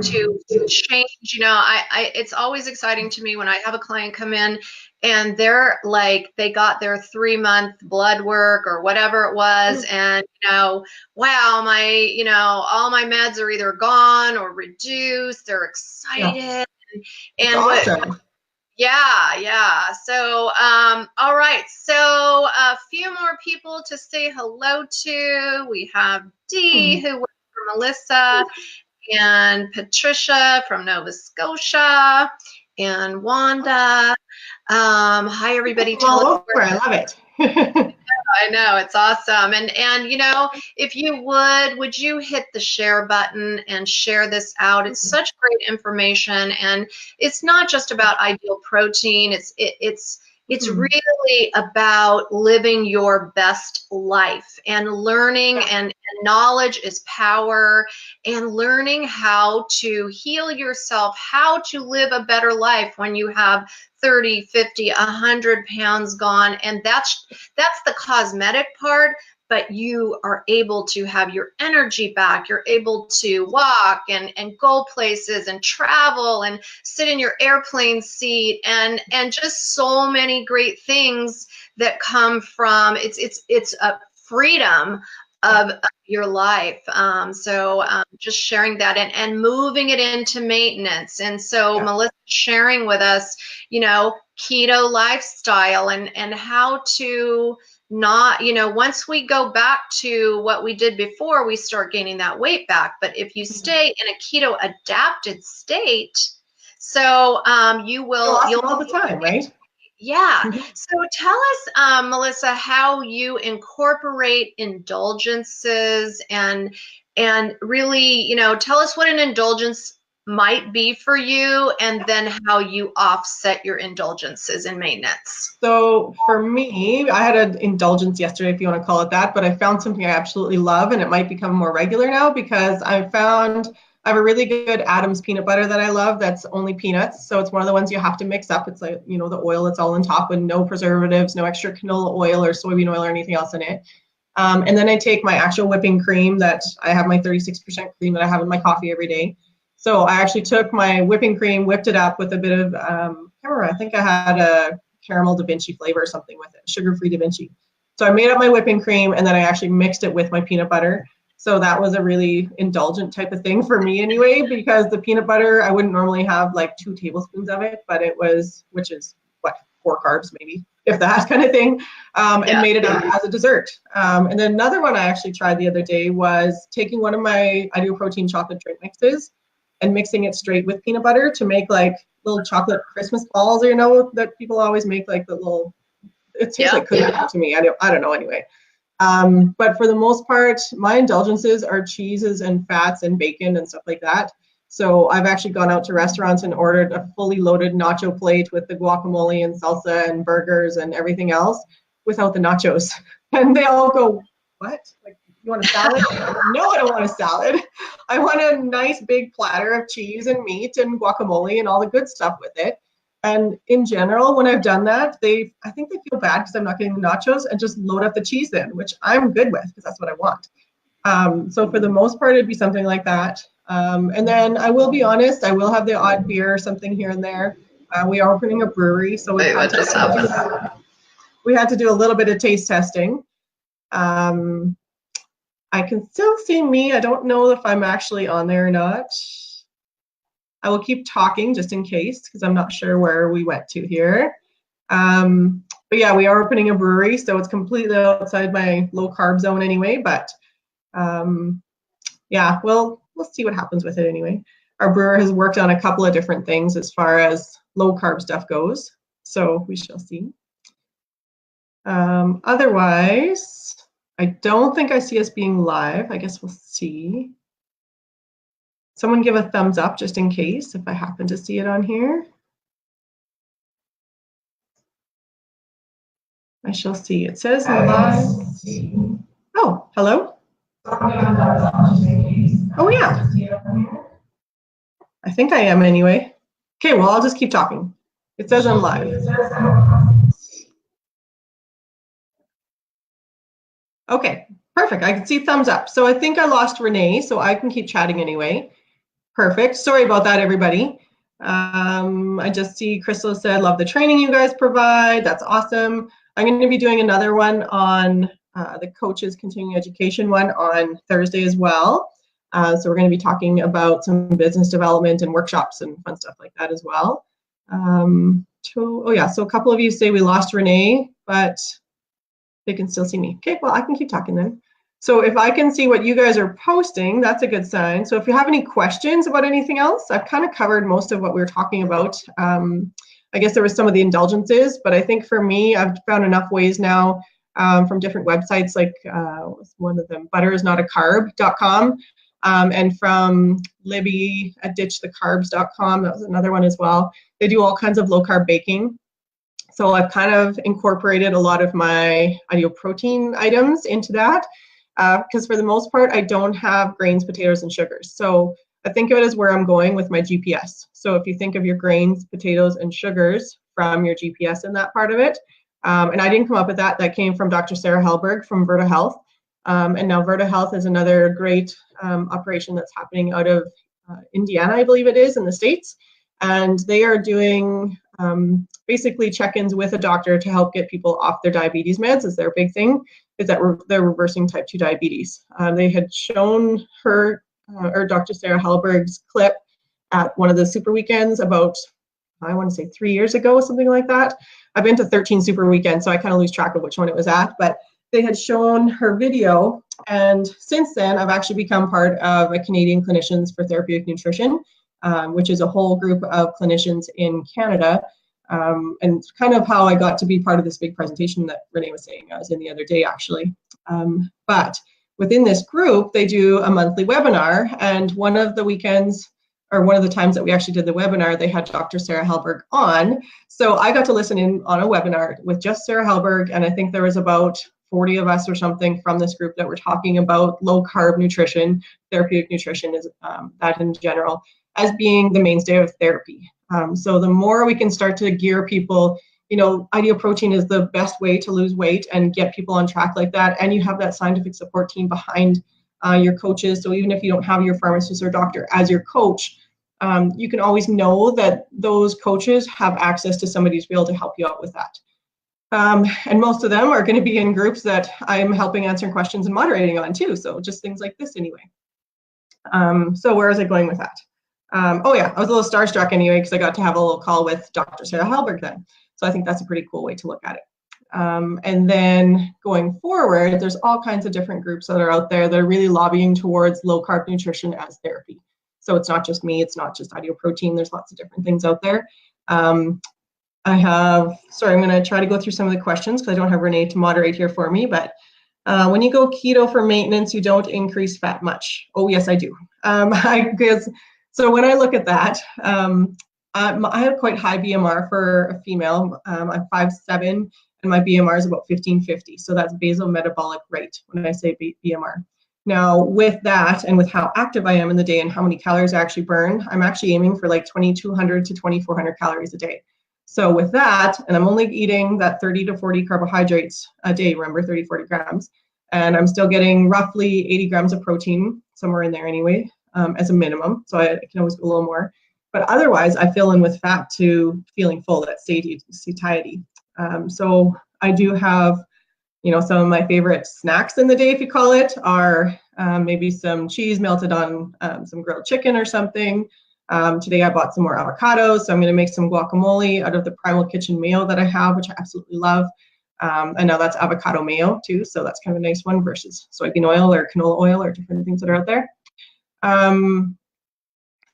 Speaker 1: change. You know, it's always exciting to me when I have a client come in and they're like, they got their 3-month blood work or whatever it was, and you know, wow, you know, all my meds are either gone or reduced. They're excited, and
Speaker 2: awesome.
Speaker 1: Yeah. So, all right. So a few more people to say hello to. We have Dee, who works for Melissa, and Patricia from Nova Scotia, and Wanda. Hi, everybody.
Speaker 2: I love it.
Speaker 1: I know, it's awesome. And you know, if you would you hit the share button and share this out? It's such great information, and it's not just about ideal protein. It's It's really about living your best life and learning, and knowledge is power, and learning how to heal yourself, how to live a better life when you have 30, 50, 100 pounds gone. And that's the cosmetic part. But you are able to have your energy back. You're able to walk and go places and travel and sit in your airplane seat and just so many great things that come from it's a freedom of your life. So just sharing that and moving it into maintenance. And so Melissa sharing with us, keto lifestyle and how to not, once we go back to what we did before, we start gaining that weight back. But if you stay in a keto adapted state, so you'll
Speaker 2: all the time, right?
Speaker 1: Yeah. So tell us, Melissa, how you incorporate indulgences and really, tell us what an indulgence might be for you, and then how you offset your indulgences in maintenance.
Speaker 2: So for me, I had an indulgence yesterday, if you want to call it that, but I found something I absolutely love, and it might become more regular now because I have a really good Adams peanut butter that I love that's only peanuts. So it's one of the ones you have to mix up. It's like, the oil that's all on top with no preservatives, no extra canola oil or soybean oil or anything else in it. And then I take my actual whipping cream that I have, my 36% cream that I have in my coffee every day. So I actually took my whipping cream, whipped it up with a bit of, I think I had a caramel Da Vinci flavor or something with it, sugar-free Da Vinci. So I made up my whipping cream and then I actually mixed it with my peanut butter. So that was a really indulgent type of thing for me anyway, because the peanut butter, I wouldn't normally have like 2 tablespoons of it, but which is 4 carbs maybe, if that kind of thing, and made it up as a dessert. And then another one I actually tried the other day was taking one of my Ideal Protein chocolate drink mixes and mixing it straight with peanut butter to make like little chocolate Christmas balls, that people always make, like the little, it tastes like cookie to me. I don't know anyway. But for the most part, my indulgences are cheeses and fats and bacon and stuff like that. So I've actually gone out to restaurants and ordered a fully loaded nacho plate with the guacamole and salsa and burgers and everything else without the nachos. And they all go, what? Like, you want a salad? No, I don't want a salad. I want a nice big platter of cheese and meat and guacamole and all the good stuff with it. And in general, when I've done that, I think they feel bad because I'm not getting the nachos and just load up the cheese in, which I'm good with because that's what I want. So for the most part, it'd be something like that. And then I will be honest, I will have the odd beer or something here and there. We are opening a brewery, so we had to do a little bit of taste testing. I can still see me. I don't know if I'm actually on there or not. I will keep talking just in case, because I'm not sure where we went to here. But yeah, we are opening a brewery, so it's completely outside my low carb zone anyway. But yeah, we'll see what happens with it anyway. Our brewer has worked on a couple of different things as far as low carb stuff goes, so we shall see. Otherwise, I don't think I see us being live. I guess we'll see. Someone give a thumbs up just in case if I happen to see it on here. I shall see. It says live. Oh, hello. Oh yeah. I think I am anyway. Okay, well, I'll just keep talking. It says I'm live. Okay, perfect. I can see thumbs up. So I think I lost Renee, so I can keep chatting anyway. Perfect. Sorry about that, everybody. I just see Crystal said, love the training you guys provide. That's awesome. I'm going to be doing another one on the coaches continuing education one on Thursday as well. So we're going to be talking about some business development and workshops and fun stuff like that as well. Oh yeah, so a couple of you say we lost Renee, but they can still see me. Okay, well, I can keep talking then. So if I can see what you guys are posting, that's a good sign. So if you have any questions about anything else, I've kind of covered most of what we were talking about. I guess there was some of the indulgences, but I think for me, I've found enough ways now from different websites, like one of them, butterisnotacarb.com, and from Libby at ditchthecarbs.com. That was another one as well. They do all kinds of low carb baking. So I've kind of incorporated a lot of my ideal protein items into that because for the most part, I don't have grains, potatoes, and sugars. So I think of it as where I'm going with my GPS. So if you think of your grains, potatoes, and sugars from your GPS in that part of it, and I didn't come up with that. That came from Dr. Sarah Hellberg from Verta Health. And now Verta Health is another great operation that's happening out of Indiana, I believe it is, in the States. And they are doing basically check-ins with a doctor to help get people off their diabetes meds. Is their big thing, is that they're reversing type 2 diabetes. They had shown her, or Dr. Sarah Hellberg's clip at one of the super weekends about, I want to say 3 years ago, something like that. I've been to 13 super weekends, so I kind of lose track of which one it was at, but they had shown her video. And since then, I've actually become part of a Canadian Clinicians for Therapeutic Nutrition, which is a whole group of clinicians in Canada. And kind of how I got to be part of this big presentation that Renee was saying. I was in the other day, actually. But within this group, they do a monthly webinar. And one of the weekends, or one of the times that we actually did the webinar, they had Dr. Sarah Hellberg on. So I got to listen in on a webinar with just Sarah Hellberg. And I think there was about 40 of us or something from this group that were talking about low carb nutrition, therapeutic nutrition, is that in general, as being the mainstay of therapy. So the more we can start to gear people, ideal protein is the best way to lose weight and get people on track like that. And you have that scientific support team behind your coaches. So even if you don't have your pharmacist or doctor as your coach, you can always know that those coaches have access to somebody to be able to help you out with that. And most of them are going to be in groups that I'm helping answering questions and moderating on too. So just things like this anyway. So where is I going with that? Oh yeah, I was a little starstruck anyway because I got to have a little call with Dr. Sarah Hellberg then. So I think that's a pretty cool way to look at it. And then going forward, there's all kinds of different groups that are out there that are really lobbying towards low carb nutrition as therapy. So it's not just me, it's not just ideal protein, there's lots of different things out there. I'm going to try to go through some of the questions because I don't have Renee to moderate here for me, but when you go keto for maintenance, you don't increase fat much. Oh, yes, I do. So when I look at that, I have quite high BMR for a female. I'm 5'7", and my BMR is about 1550. So that's basal metabolic rate when I say BMR. Now, with that and with how active I am in the day and how many calories I actually burn, I'm actually aiming for like 2,200 to 2,400 calories a day. So with that, and I'm only eating that 30 to 40 carbohydrates a day, remember 30, 40 grams, and I'm still getting roughly 80 grams of protein, somewhere in there anyway, as a minimum. So I can always go a little more. But otherwise, I fill in with fat to feeling full, that satiety. So I do have, some of my favorite snacks in the day, if you call it, are maybe some cheese melted on some grilled chicken or something. Today I bought some more avocados, so I'm going to make some guacamole out of the Primal Kitchen mayo that I have, which I absolutely love. And now that's avocado mayo too, so that's kind of a nice one versus soybean oil or canola oil or different things that are out there.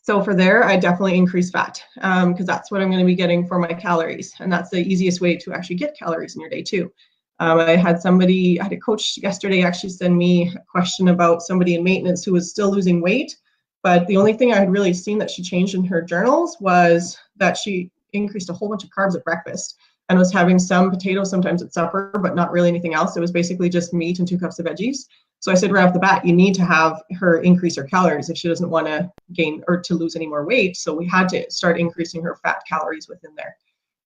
Speaker 2: So for there, I definitely increase fat because that's what I'm going to be getting for my calories, and that's the easiest way to actually get calories in your day too. I had a coach yesterday actually send me a question about somebody in maintenance who was still losing weight. But the only thing I had really seen that she changed in her journals was that she increased a whole bunch of carbs at breakfast and was having some potatoes sometimes at supper, but not really anything else. It was basically just meat and 2 cups of veggies. So I said right off the bat, you need to have her increase her calories if she doesn't want to gain or to lose any more weight. So we had to start increasing her fat calories within there.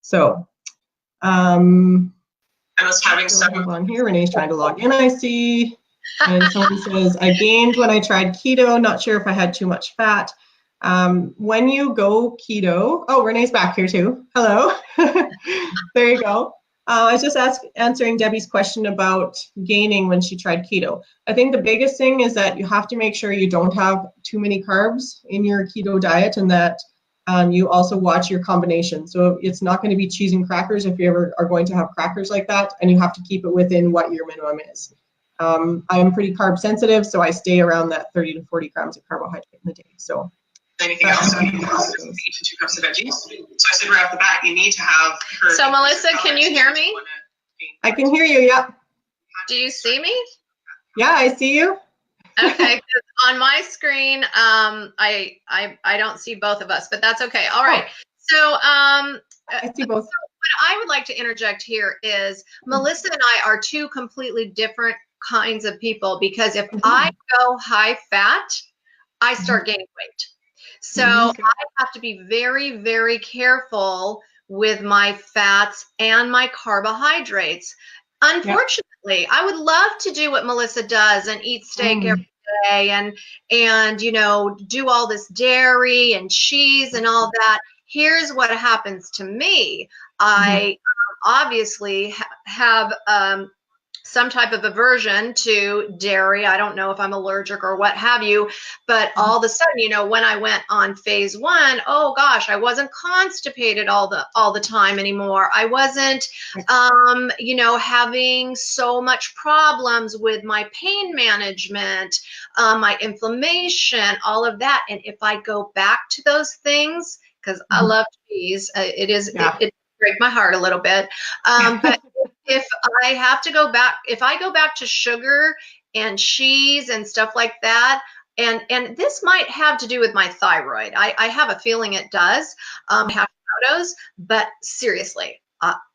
Speaker 2: So I was having some on here. Renee's trying to log in, I see. And someone says, I gained when I tried keto, not sure if I had too much fat. When you go keto, oh, Renee's back here too. Hello. There you go. I was just answering Debbie's question about gaining when she tried keto. I think the biggest thing is that you have to make sure you don't have too many carbs in your keto diet and that you also watch your combination. So it's not going to be cheese and crackers if you ever are going to have crackers like that, and you have to keep it within what your minimum is. I'm pretty carb sensitive, so I stay around that 30 to 40 grams of carbohydrate in the day. So anything else? So 8 to 2 cups of veggies. So I said right off the bat, you need to have her.
Speaker 1: So Melissa, can you hear me?
Speaker 2: I can hear you, yeah.
Speaker 1: Do you see me?
Speaker 2: Yeah, I see you.
Speaker 1: Okay, on my screen, I don't see both of us, but that's okay. All right. So
Speaker 2: I see both.
Speaker 1: So I would like to interject here is Melissa and I are two completely different kinds of people, because if I go high fat, I start gaining weight. So I have to be very, very careful with my fats and my carbohydrates. Unfortunately, I would love to do what Melissa does and eat steak every day and you know, do all this dairy and cheese and all that. Here's what happens to me. I obviously have some type of aversion to dairy. I don't know if I'm allergic or what have you, but all of a sudden, you know, when I went on phase 1, oh gosh, I wasn't constipated all the time anymore. I wasn't, you know, having so much problems with my pain management, my inflammation, all of that. And if I go back to those things, because I love cheese, it breaks my heart a little bit, but if I have to go back, if I go back to sugar and cheese and stuff like that, and this might have to do with my thyroid. I have a feeling it does, Hashimoto's, but seriously,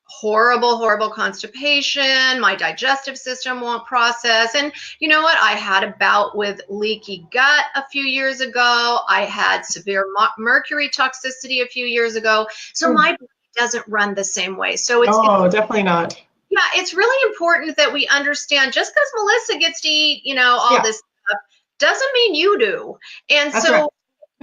Speaker 1: horrible constipation. My digestive system won't process. And you know what? I had a bout with leaky gut a few years ago. I had severe mercury toxicity a few years ago. So my body doesn't run the same way. So it's
Speaker 2: definitely not.
Speaker 1: Yeah, it's really important that we understand, just because Melissa gets to eat, you know, all this stuff doesn't mean you do. And that's so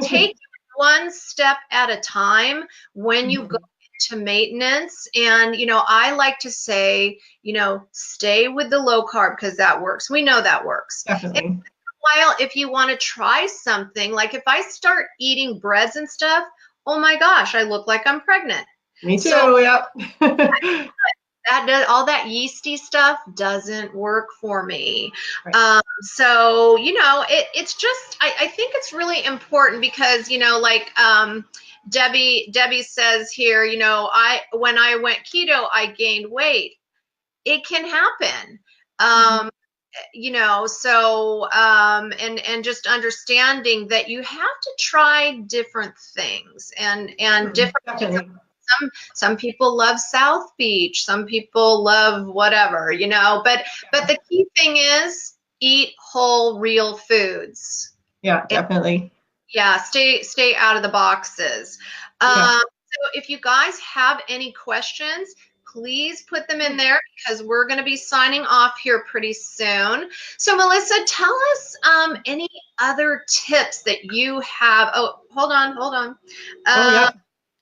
Speaker 1: take one step at a time when you go into maintenance. And, you know, I like to say, you know, stay with the low carb, because that works. We know that works.
Speaker 2: Definitely.
Speaker 1: And while if you want to try something, like if I start eating breads and stuff, oh my gosh, I look like I'm pregnant.
Speaker 2: Me too,
Speaker 1: That does, all that yeasty stuff doesn't work for me. So, you know, it's just, I think it's really important, because, you know, like Debbie says here, you know, when I went keto, I gained weight. It can happen. You know, so, and just understanding that you have to try different things and different. Some people love South Beach. Some people love whatever, you know, but the key thing is eat whole, real foods.
Speaker 2: Yeah, definitely.
Speaker 1: Stay out of the boxes. So if you guys have any questions, please put them in there, because we're going to be signing off here pretty soon. So Melissa, tell us any other tips that you have. Oh, hold on.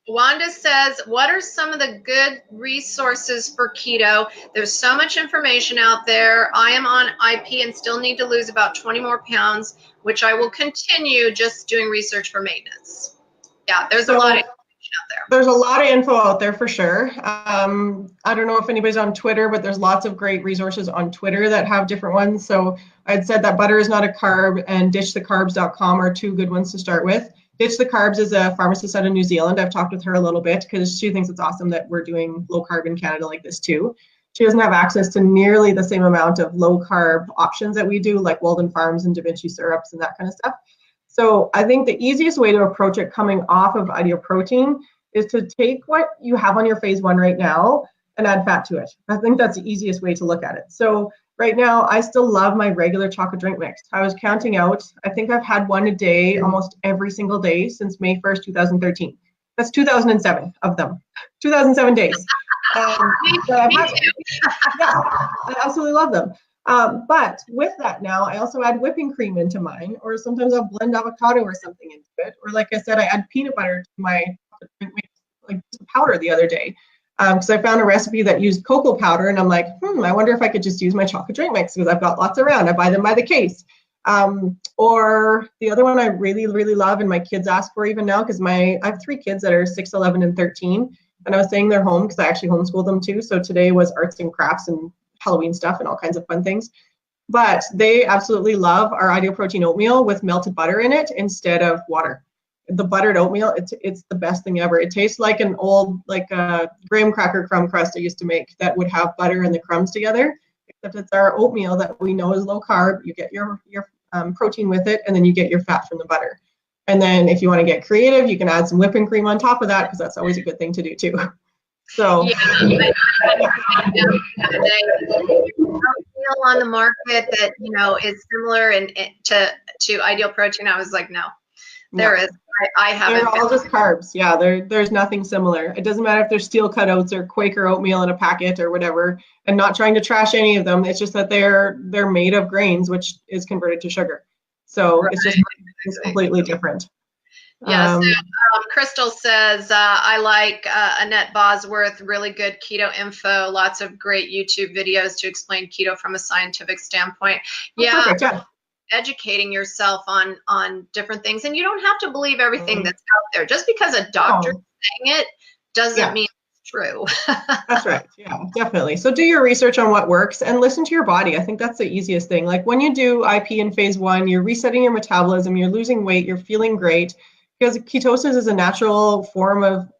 Speaker 1: Wanda says, what are some of the good resources for keto? There's so much information out there. I am on IP and still need to lose about 20 more pounds, which I will continue just doing research for maintenance. Yeah, there's a lot of information out there.
Speaker 2: There's a lot of info out there for sure. I don't know if anybody's on Twitter, but there's lots of great resources on Twitter that have different ones. So I'd said that butter is not a carb and ditchthecarbs.com are two good ones to start with. Ditch the Carbs is a pharmacist out of New Zealand. I've talked with her a little bit because she thinks it's awesome that we're doing low carb in Canada like this too. She doesn't have access to nearly the same amount of low carb options that we do, like Walden Farms and Da Vinci syrups and that kind of stuff. So I think the easiest way to approach it coming off of ideal protein is to take what you have on your phase 1 right now and add fat to it. I think that's the easiest way to look at it. So right now, I still love my regular chocolate drink mix. I was counting out. I think I've had one a day almost every single day since May 1st, 2013. That's 2007 of them. 2007 days. I absolutely love them. But with that now, I also add whipping cream into mine, or sometimes I'll blend avocado or something into it. Or like I said, I add peanut butter to my chocolate drink mix, like powder the other day. Because I found a recipe that used cocoa powder, and I'm like, I wonder if I could just use my chocolate drink mix, because I've got lots around. I buy them by the case. Or the other one I really, really love, and my kids ask for even now, because I have 3 kids that are 6, 11, and 13, and I was saying they're home because I actually homeschool them too. So today was arts and crafts and Halloween stuff and all kinds of fun things. But they absolutely love our ideal protein oatmeal with melted butter in it instead of water. The buttered oatmeal, it's the best thing ever. It tastes like an old, like a graham cracker crumb crust I used to make that would have butter and the crumbs together, except it's our oatmeal that we know is low carb. You get your protein with it, and then you get your fat from the butter. And then if you want to get creative, you can add some whipping cream on top of that, because that's always a good thing to do too. So
Speaker 1: Yeah, oatmeal on the market that is similar and to Ideal Protein. I was like, no, there
Speaker 2: no.
Speaker 1: is. I haven't
Speaker 2: They're all just carbs. Yeah, there's nothing similar. It doesn't matter if they're steel cut oats or Quaker oatmeal in a packet or whatever, and not trying to trash any of them. It's just that they're made of grains, which is converted to sugar. So
Speaker 1: Right,
Speaker 2: it's completely different.
Speaker 1: Yeah, so Crystal says, I like Annette Bosworth, really good keto info, lots of great YouTube videos to explain keto from a scientific standpoint. Yeah,
Speaker 2: perfect, yeah.
Speaker 1: Educating yourself on different things. And you don't have to believe everything that's out there. Just because a doctor's saying it doesn't mean it's true.
Speaker 2: That's right. Yeah, definitely. So do your research on what works and listen to your body. I think that's the easiest thing. Like when you do IP in phase 1, you're resetting your metabolism, you're losing weight, you're feeling great, because ketosis is a natural form of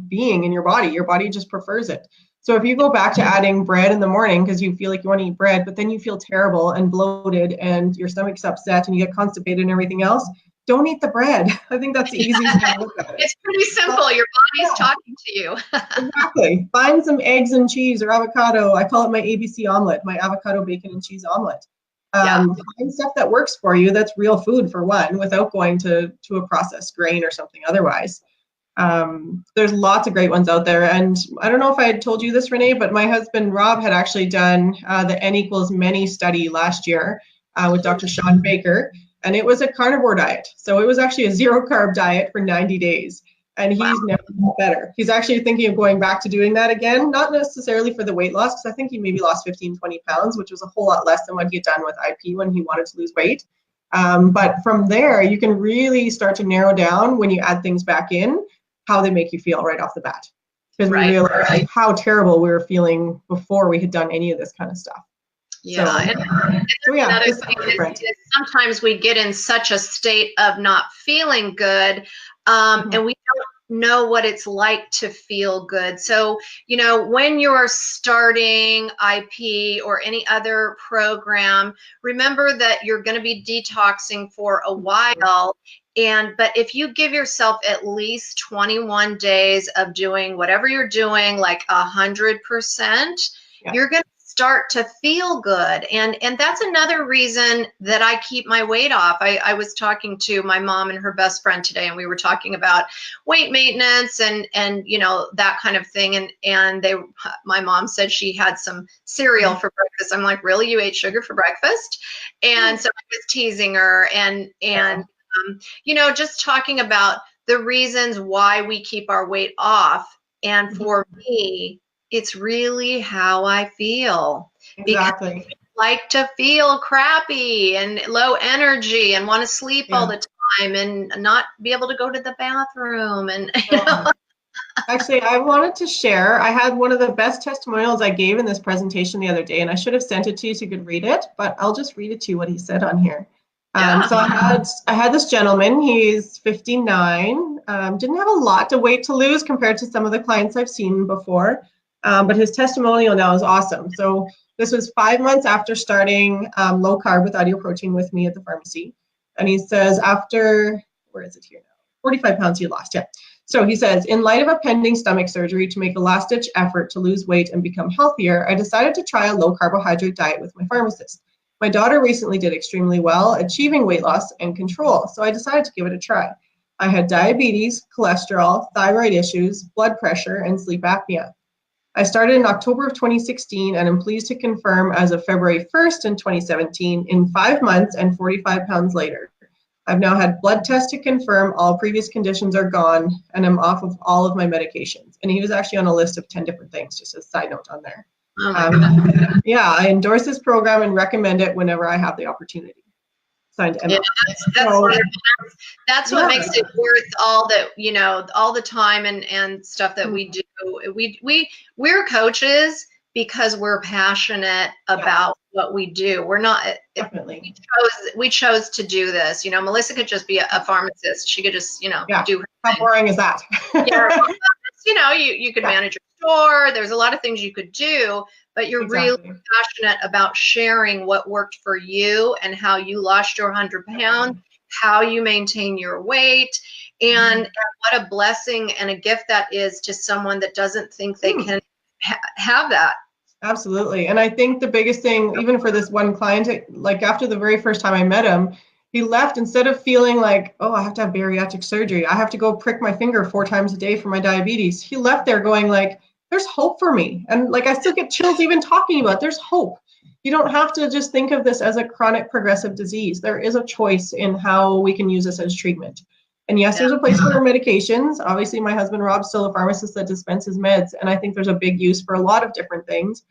Speaker 2: being in your body. Your body just prefers it. So if you go back to adding bread in the morning because you feel like you want to eat bread, but then you feel terrible and bloated and your stomach's upset and you get constipated and everything else, don't eat the bread. I think that's the easiest way to look at it.
Speaker 1: It's pretty simple. Your body's talking to you.
Speaker 2: Exactly. Find some eggs and cheese or avocado. I call it my ABC omelet, my avocado, bacon, and cheese omelet. Find stuff that works for you that's real food for one, without going to a processed grain or something otherwise. There's lots of great ones out there. And I don't know if I had told you this, Renee, but my husband, Rob, had actually done the N equals many study last year with Dr. Sean Baker. And it was a carnivore diet. So it was actually a 0-carb diet for 90 days. And he's never been better. He's actually thinking of going back to doing that again, not necessarily for the weight loss, because I think he maybe lost 15, 20 pounds, which was a whole lot less than what he had done with IP when he wanted to lose weight. But from there, you can really start to narrow down when you add things back in, how they make you feel right off the bat. Because we realized how terrible we were feeling before we had done any of this kind of stuff.
Speaker 1: Yeah, another thing is sometimes we get in such a state of not feeling good, and we don't know what it's like to feel good. So, when you're starting IP or any other program, remember that you're going to be detoxing for a while. But if you give yourself at least 21 days of doing whatever you're doing, like 100%, you're going to start to feel good. And that's another reason that I keep my weight off. I was talking to my mom and her best friend today, and we were talking about weight maintenance and that kind of thing. And my mom said she had some cereal for breakfast. I'm like, really? You ate sugar for breakfast? And so I was teasing her and just talking about the reasons why we keep our weight off. And for me, it's really how I feel.
Speaker 2: Exactly.
Speaker 1: Because I like to feel crappy and low energy and want to sleep all the time and not be able to go to the bathroom. And
Speaker 2: Actually, I wanted to share, I had one of the best testimonials I gave in this presentation the other day, and I should have sent it to you so you could read it, but I'll just read it to you what he said on here. So I had this gentleman, he's 59, didn't have a lot of weight to lose compared to some of the clients I've seen before, but his testimonial now is awesome. So this was 5 months after starting low carb with Ideal Protein with me at the pharmacy. And he says after, where is it here now? 45 pounds he lost, So he says, in light of a pending stomach surgery to make a last-ditch effort to lose weight and become healthier, I decided to try a low-carbohydrate diet with my pharmacist. My daughter recently did extremely well, achieving weight loss and control, so I decided to give it a try. I had diabetes, cholesterol, thyroid issues, blood pressure, and sleep apnea. I started in October of 2016, and I'm pleased to confirm as of February 1st in 2017, in 5 months and 45 pounds later, I've now had blood tests to confirm all previous conditions are gone, and I'm off of all of my medications. And he was actually on a list of 10 different things, just a side note on there.
Speaker 1: Oh my God.
Speaker 2: Yeah, I endorse this program and recommend it whenever I have the opportunity. Signed, Emma.
Speaker 1: Yeah, that's what makes it worth all that, all the time and stuff that we do. We're coaches because we're passionate about what we do. We're not,
Speaker 2: definitely.
Speaker 1: We chose to do this. Melissa could just be a pharmacist. She could just, do her thing.
Speaker 2: How boring is that?
Speaker 1: You could manage your store. There's a lot of things you could do, but you're really passionate about sharing what worked for you and how you lost your 100 pounds how you maintain your weight, and what a blessing and a gift that is to someone that doesn't think they can have that.
Speaker 2: Absolutely. And I think the biggest thing, even for this one client, like after the very first time I met him, he left, instead of feeling like, oh, I have to have bariatric surgery, I have to go prick my finger 4 times a day for my diabetes. He left there going like, there's hope for me. And like, I still get chills even talking about it. There's hope. You don't have to just think of this as a chronic progressive disease. There is a choice in how we can use this as treatment. And yes, there's a place for medications. Obviously, my husband, Rob's still a pharmacist that dispenses meds. And I think there's a big use for a lot of different things,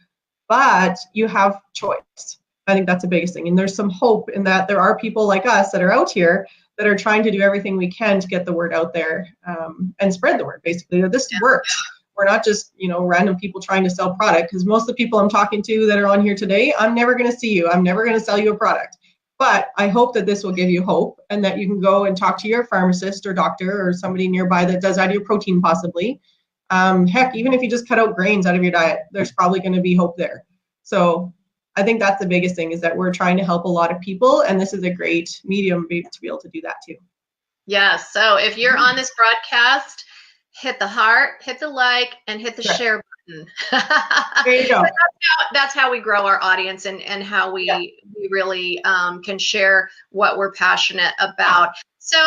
Speaker 2: but you have choice. I think that's the biggest thing. And there's some hope in that there are people like us that are out here that are trying to do everything we can to get the word out there, and spread the word, basically, that this works. We're not just, random people trying to sell product, because most of the people I'm talking to that are on here today, I'm never going to see you. I'm never going to sell you a product. But I hope that this will give you hope, and that you can go and talk to your pharmacist or doctor or somebody nearby that does ideal protein possibly. Heck, even if you just cut out grains out of your diet, there's probably going to be hope there. So I think that's the biggest thing, is that we're trying to help a lot of people, and this is a great medium to be able to do that too.
Speaker 1: Yes. So if you're on this broadcast, hit the heart, hit the like, and hit the share button.
Speaker 2: There you go.
Speaker 1: That's how we grow our audience, and how we really can share what we're passionate about. So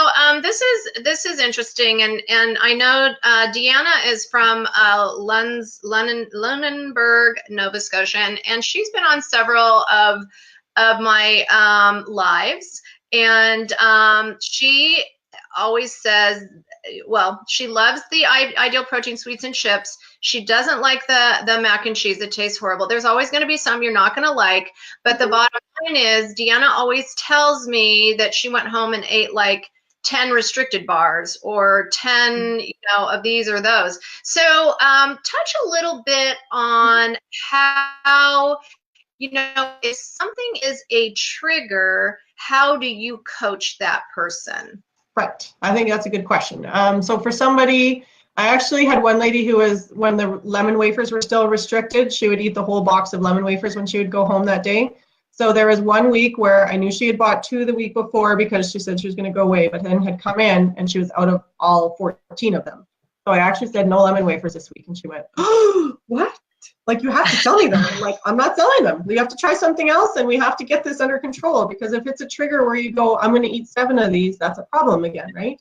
Speaker 1: this is interesting, and I know Deanna is from Lunenburg, Nova Scotia, and she's been on several of my lives, and she always says, well, she loves the Ideal Protein sweets and chips. She doesn't like the mac and cheese. It tastes horrible. There's always going to be some you're not going to like. But the bottom line is, Deanna always tells me that she went home and ate like 10 restricted bars or 10, of these or those. So touch a little bit on how, if something is a trigger, how do you coach that person?
Speaker 2: Right. I think that's a good question. So for somebody, I actually had one lady who was, when the lemon wafers were still restricted, she would eat the whole box of lemon wafers when she would go home that day. So there was one week where I knew she had bought 2 the week before because she said she was going to go away, but then had come in and she was out of all 14 of them. So I actually said, no lemon wafers this week. And she went, oh, what? Like, you have to tell me them. I'm like, I'm not selling them. We have to try something else, and we have to get this under control, because if it's a trigger where you go, I'm going to eat 7 of these, that's a problem again, right?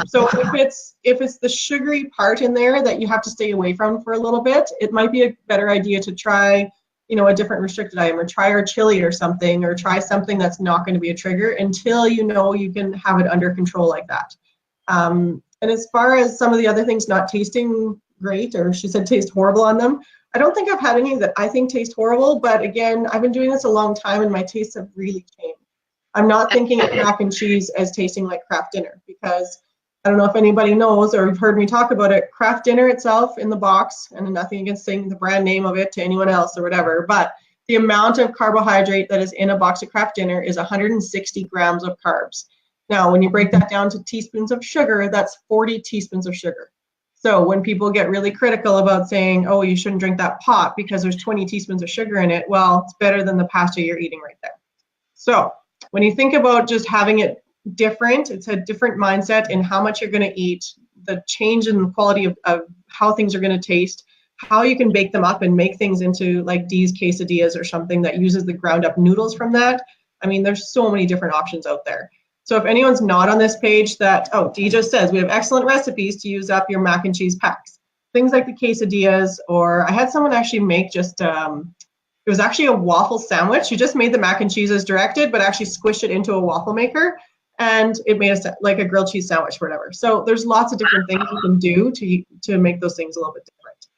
Speaker 2: So if it's the sugary part in there that you have to stay away from for a little bit, it might be a better idea to try, a different restricted item, or try our chili or something, or try something that's not going to be a trigger until you can have it under control like that. And as far as some of the other things not tasting great, or she said taste horrible on them, I don't think I've had any that I think taste horrible, but again, I've been doing this a long time and my tastes have really changed. I'm not thinking of mac and cheese as tasting like Kraft Dinner, because I don't know if anybody knows or you've heard me talk about it. Kraft Dinner itself in the box, and nothing against saying the brand name of it to anyone else or whatever, but the amount of carbohydrate that is in a box of Kraft Dinner is 160 grams of carbs. Now, when you break that down to teaspoons of sugar, that's 40 teaspoons of sugar. So when people get really critical about saying, oh, you shouldn't drink that pop because there's 20 teaspoons of sugar in it, well, it's better than the pasta you're eating right there. So when you think about just having it different, it's a different mindset in how much you're going to eat, the change in the quality of how things are going to taste, how you can bake them up and make things into like Dee's quesadillas or something that uses the ground up noodles from that. I mean, there's so many different options out there. So if anyone's not on this page that, oh, Dee just says, we have excellent recipes to use up your mac and cheese packs. Things like the quesadillas, or I had someone actually make just, it was actually a waffle sandwich. She just made the mac and cheese as directed, but actually squished it into a waffle maker, and it made like a grilled cheese sandwich or whatever. So there's lots of different things you can do to make those things a little bit different.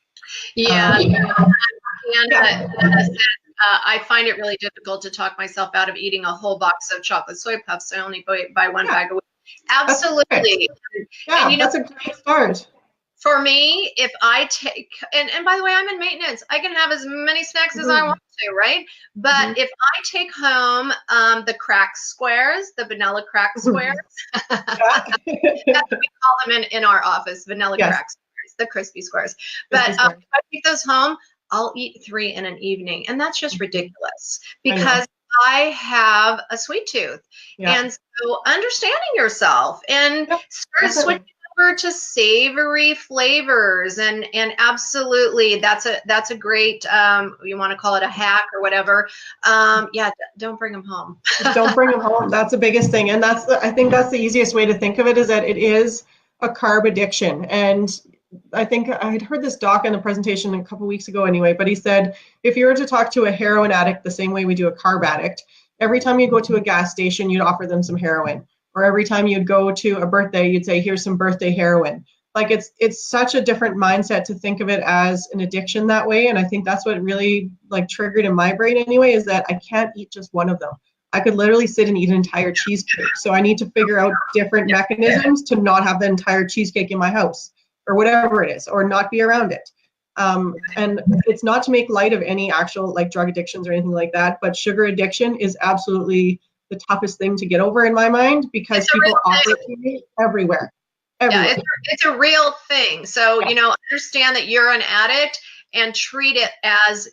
Speaker 1: I find it really difficult to talk myself out of eating a whole box of chocolate soy puffs. I only buy one bag a week. Absolutely.
Speaker 2: And that's a great start.
Speaker 1: For me, if I take, and by the way, I'm in maintenance, I can have as many snacks as I want to, right? But if I take home the crack squares, the vanilla crack squares, that's what we call them in our office, vanilla crack squares, the crispy squares. But if I take those home, I'll eat 3 in an evening, and that's just ridiculous, because I have a sweet tooth.
Speaker 2: Yeah.
Speaker 1: And so understanding yourself and start switching over to savory flavors, and absolutely that's a great you want to call it a hack or whatever. Yeah, don't bring them home.
Speaker 2: Don't bring them home. That's the biggest thing. And I think that's the easiest way to think of it, is that it is a carb addiction. And I think I had heard this doc in a presentation a couple weeks ago anyway, but he said, if you were to talk to a heroin addict the same way we do a carb addict, every time you go to a gas station, you'd offer them some heroin. Or every time you'd go to a birthday, you'd say, here's some birthday heroin. Like it's such a different mindset to think of it as an addiction that way. And I think that's what really like triggered in my brain anyway, is that I can't eat just one of them. I could literally sit and eat an entire cheesecake. So I need to figure out different mechanisms to not have the entire cheesecake in my house, or whatever it is, or not be around it. And it's not to make light of any actual like drug addictions or anything like that, but sugar addiction is absolutely the toughest thing to get over in my mind, because people offer it to me everywhere.
Speaker 1: Yeah, it's a real thing. So, understand that you're an addict and treat it as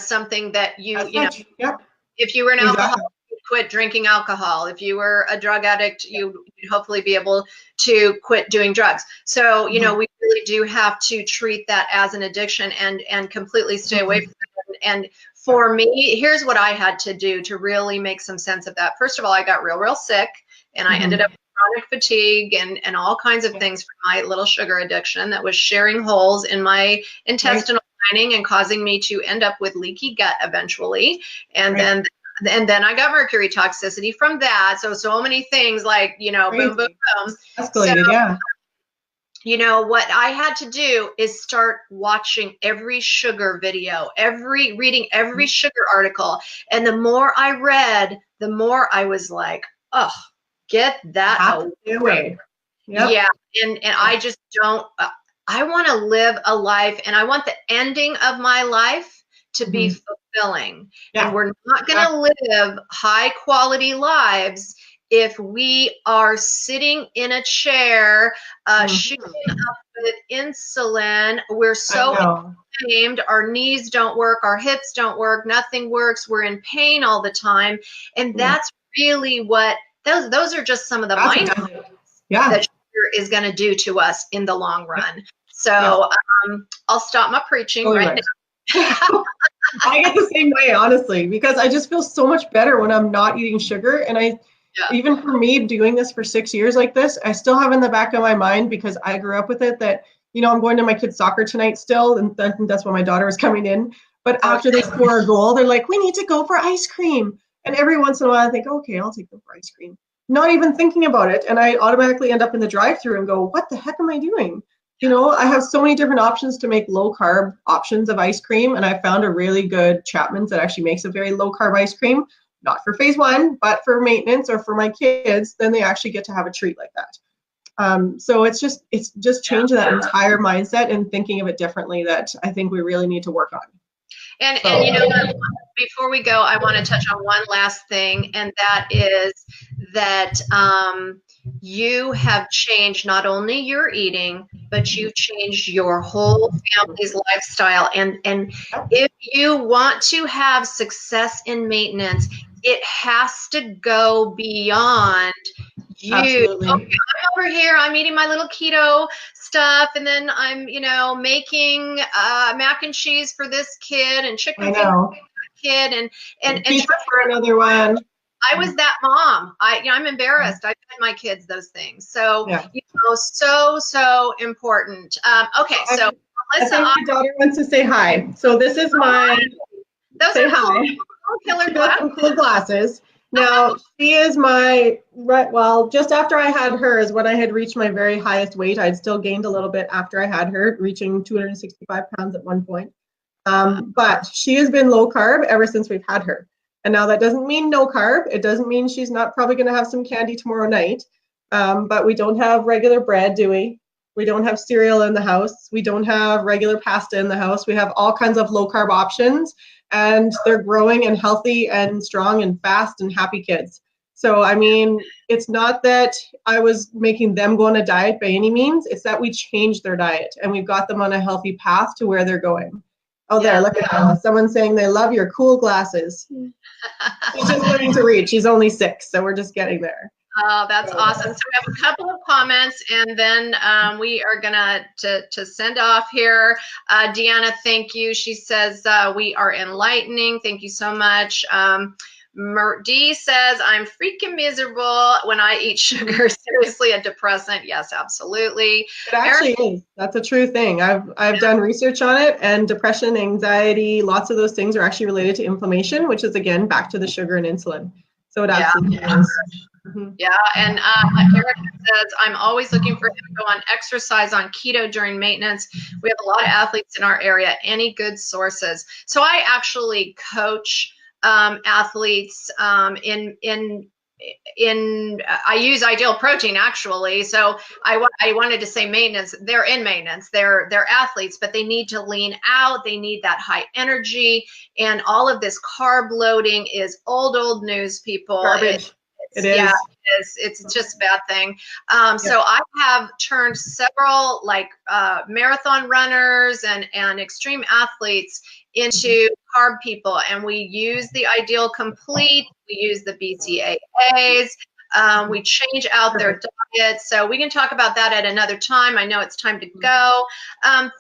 Speaker 1: something that if you were an alcoholic, you'd quit drinking alcohol. If you were a drug addict, you'd hopefully be able to quit doing drugs. So, we really do have to treat that as an addiction and completely stay away from it. And for me, here's what I had to do to really make some sense of that. First of all, I got real sick, and I ended up with chronic fatigue and all kinds of things from my little sugar addiction that was sharing holes in my intestinal lining and causing me to end up with leaky gut eventually. And then I got mercury toxicity from that. So many things like, boom, boom, boom.
Speaker 2: Escalated, yeah.
Speaker 1: What I had to do is start watching every sugar video, reading every sugar article. And the more I read, the more I was like, oh, get that away. Yep. Yeah. And I just don't, I want to live a life, and I want the ending of my life to be fulfilling. Yeah. And we're not going to live high quality lives if we are sitting in a chair, shooting up with insulin. We're so inflamed, our knees don't work, our hips don't work, nothing works. We're in pain all the time. And that's really what, those are just some of the mind that sugar is going to do to us in the long run. So I'll stop my preaching right now.
Speaker 2: I get the same way, honestly, because I just feel so much better when I'm not eating sugar. And even for me doing this for 6 years like this, I still have in the back of my mind, because I grew up with it, that, I'm going to my kids' soccer tonight still. And I think that's when my daughter was coming in. But after they score a goal, they're like, we need to go for ice cream. And every once in a while I think, okay, I'll take them for ice cream. Not even thinking about it. And I automatically end up in the drive-thru and go, what the heck am I doing? I have so many different options to make low carb options of ice cream. And I found a really good Chapman's that actually makes a very low carb ice cream, not for phase 1, but for maintenance or for my kids. Then they actually get to have a treat like that. So it's just changing that entire mindset and thinking of it differently that I think we really need to work on.
Speaker 1: And before we go, I want to touch on one last thing, and that is that you have changed not only your eating, but you've changed your whole family's lifestyle. And if you want to have success in maintenance, it has to go beyond you.
Speaker 2: Absolutely.
Speaker 1: Okay, I'm over here, I'm eating my little keto stuff, and then I'm, making mac and cheese for this kid and chicken for that kid, and
Speaker 2: for another one.
Speaker 1: I was that mom. I'm embarrassed. I fed my kids those things. So, so important. Okay, so Melissa,
Speaker 2: I think my daughter wants to say hi. So this is my
Speaker 1: say hi.
Speaker 2: Killer cool glasses. Now she is just after I had her is when I had reached my very highest weight. I'd still gained a little bit after I had her, reaching 265 pounds at one point. But she has been low carb ever since we've had her. And now that doesn't mean no carb. It doesn't mean she's not probably going to have some candy tomorrow night. But we don't have regular bread, do we? We don't have cereal in the house. We don't have regular pasta in the house. We have all kinds of low carb options, and they're growing and healthy and strong and fast and happy kids. So, I mean, it's not that I was making them go on a diet by any means. It's that we changed their diet and we've got them on a healthy path to where they're going. Oh, there, look at that. Someone saying they love your cool glasses. She's just learning to read. She's only 6, so we're just getting there.
Speaker 1: Oh, that's awesome. So we have a couple of comments, and then we are gonna to send off here. Deanna, thank you. She says we are enlightening. Thank you so much. D says, I'm freaking miserable when I eat sugar. Seriously, a depressant. Yes, absolutely.
Speaker 2: It actually is. That's a true thing. I've done research on it, and depression, anxiety, lots of those things are actually related to inflammation, which is again back to the sugar and insulin. So it absolutely is.
Speaker 1: Yeah, and Erica says, I'm always looking for info on exercise on keto during maintenance. We have a lot of athletes in our area. Any good sources? So I actually coach athletes I use Ideal Protein actually. So I wanted to say maintenance. They're in maintenance. They're athletes, but they need to lean out. They need that high energy, and all of this carb loading is old news, people.
Speaker 2: Garbage. It is.
Speaker 1: Yeah, it is. It's just a bad thing. So I have turned several marathon runners and extreme athletes into carb people, and we use the Ideal Complete. We use the BCAAs. We change out their diet. So we can talk about that at another time. I know it's time to go.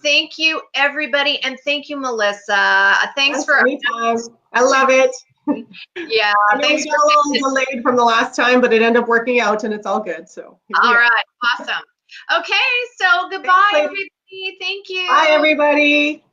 Speaker 1: Thank you, everybody, and thank you, Melissa. Thanks for.
Speaker 2: Anytime. I love it.
Speaker 1: Yeah,
Speaker 2: I know we got a little delayed from the last time, but it ended up working out, and it's all good. So
Speaker 1: all right, awesome. Okay, so goodbye, everybody. Thank you.
Speaker 2: Bye, everybody.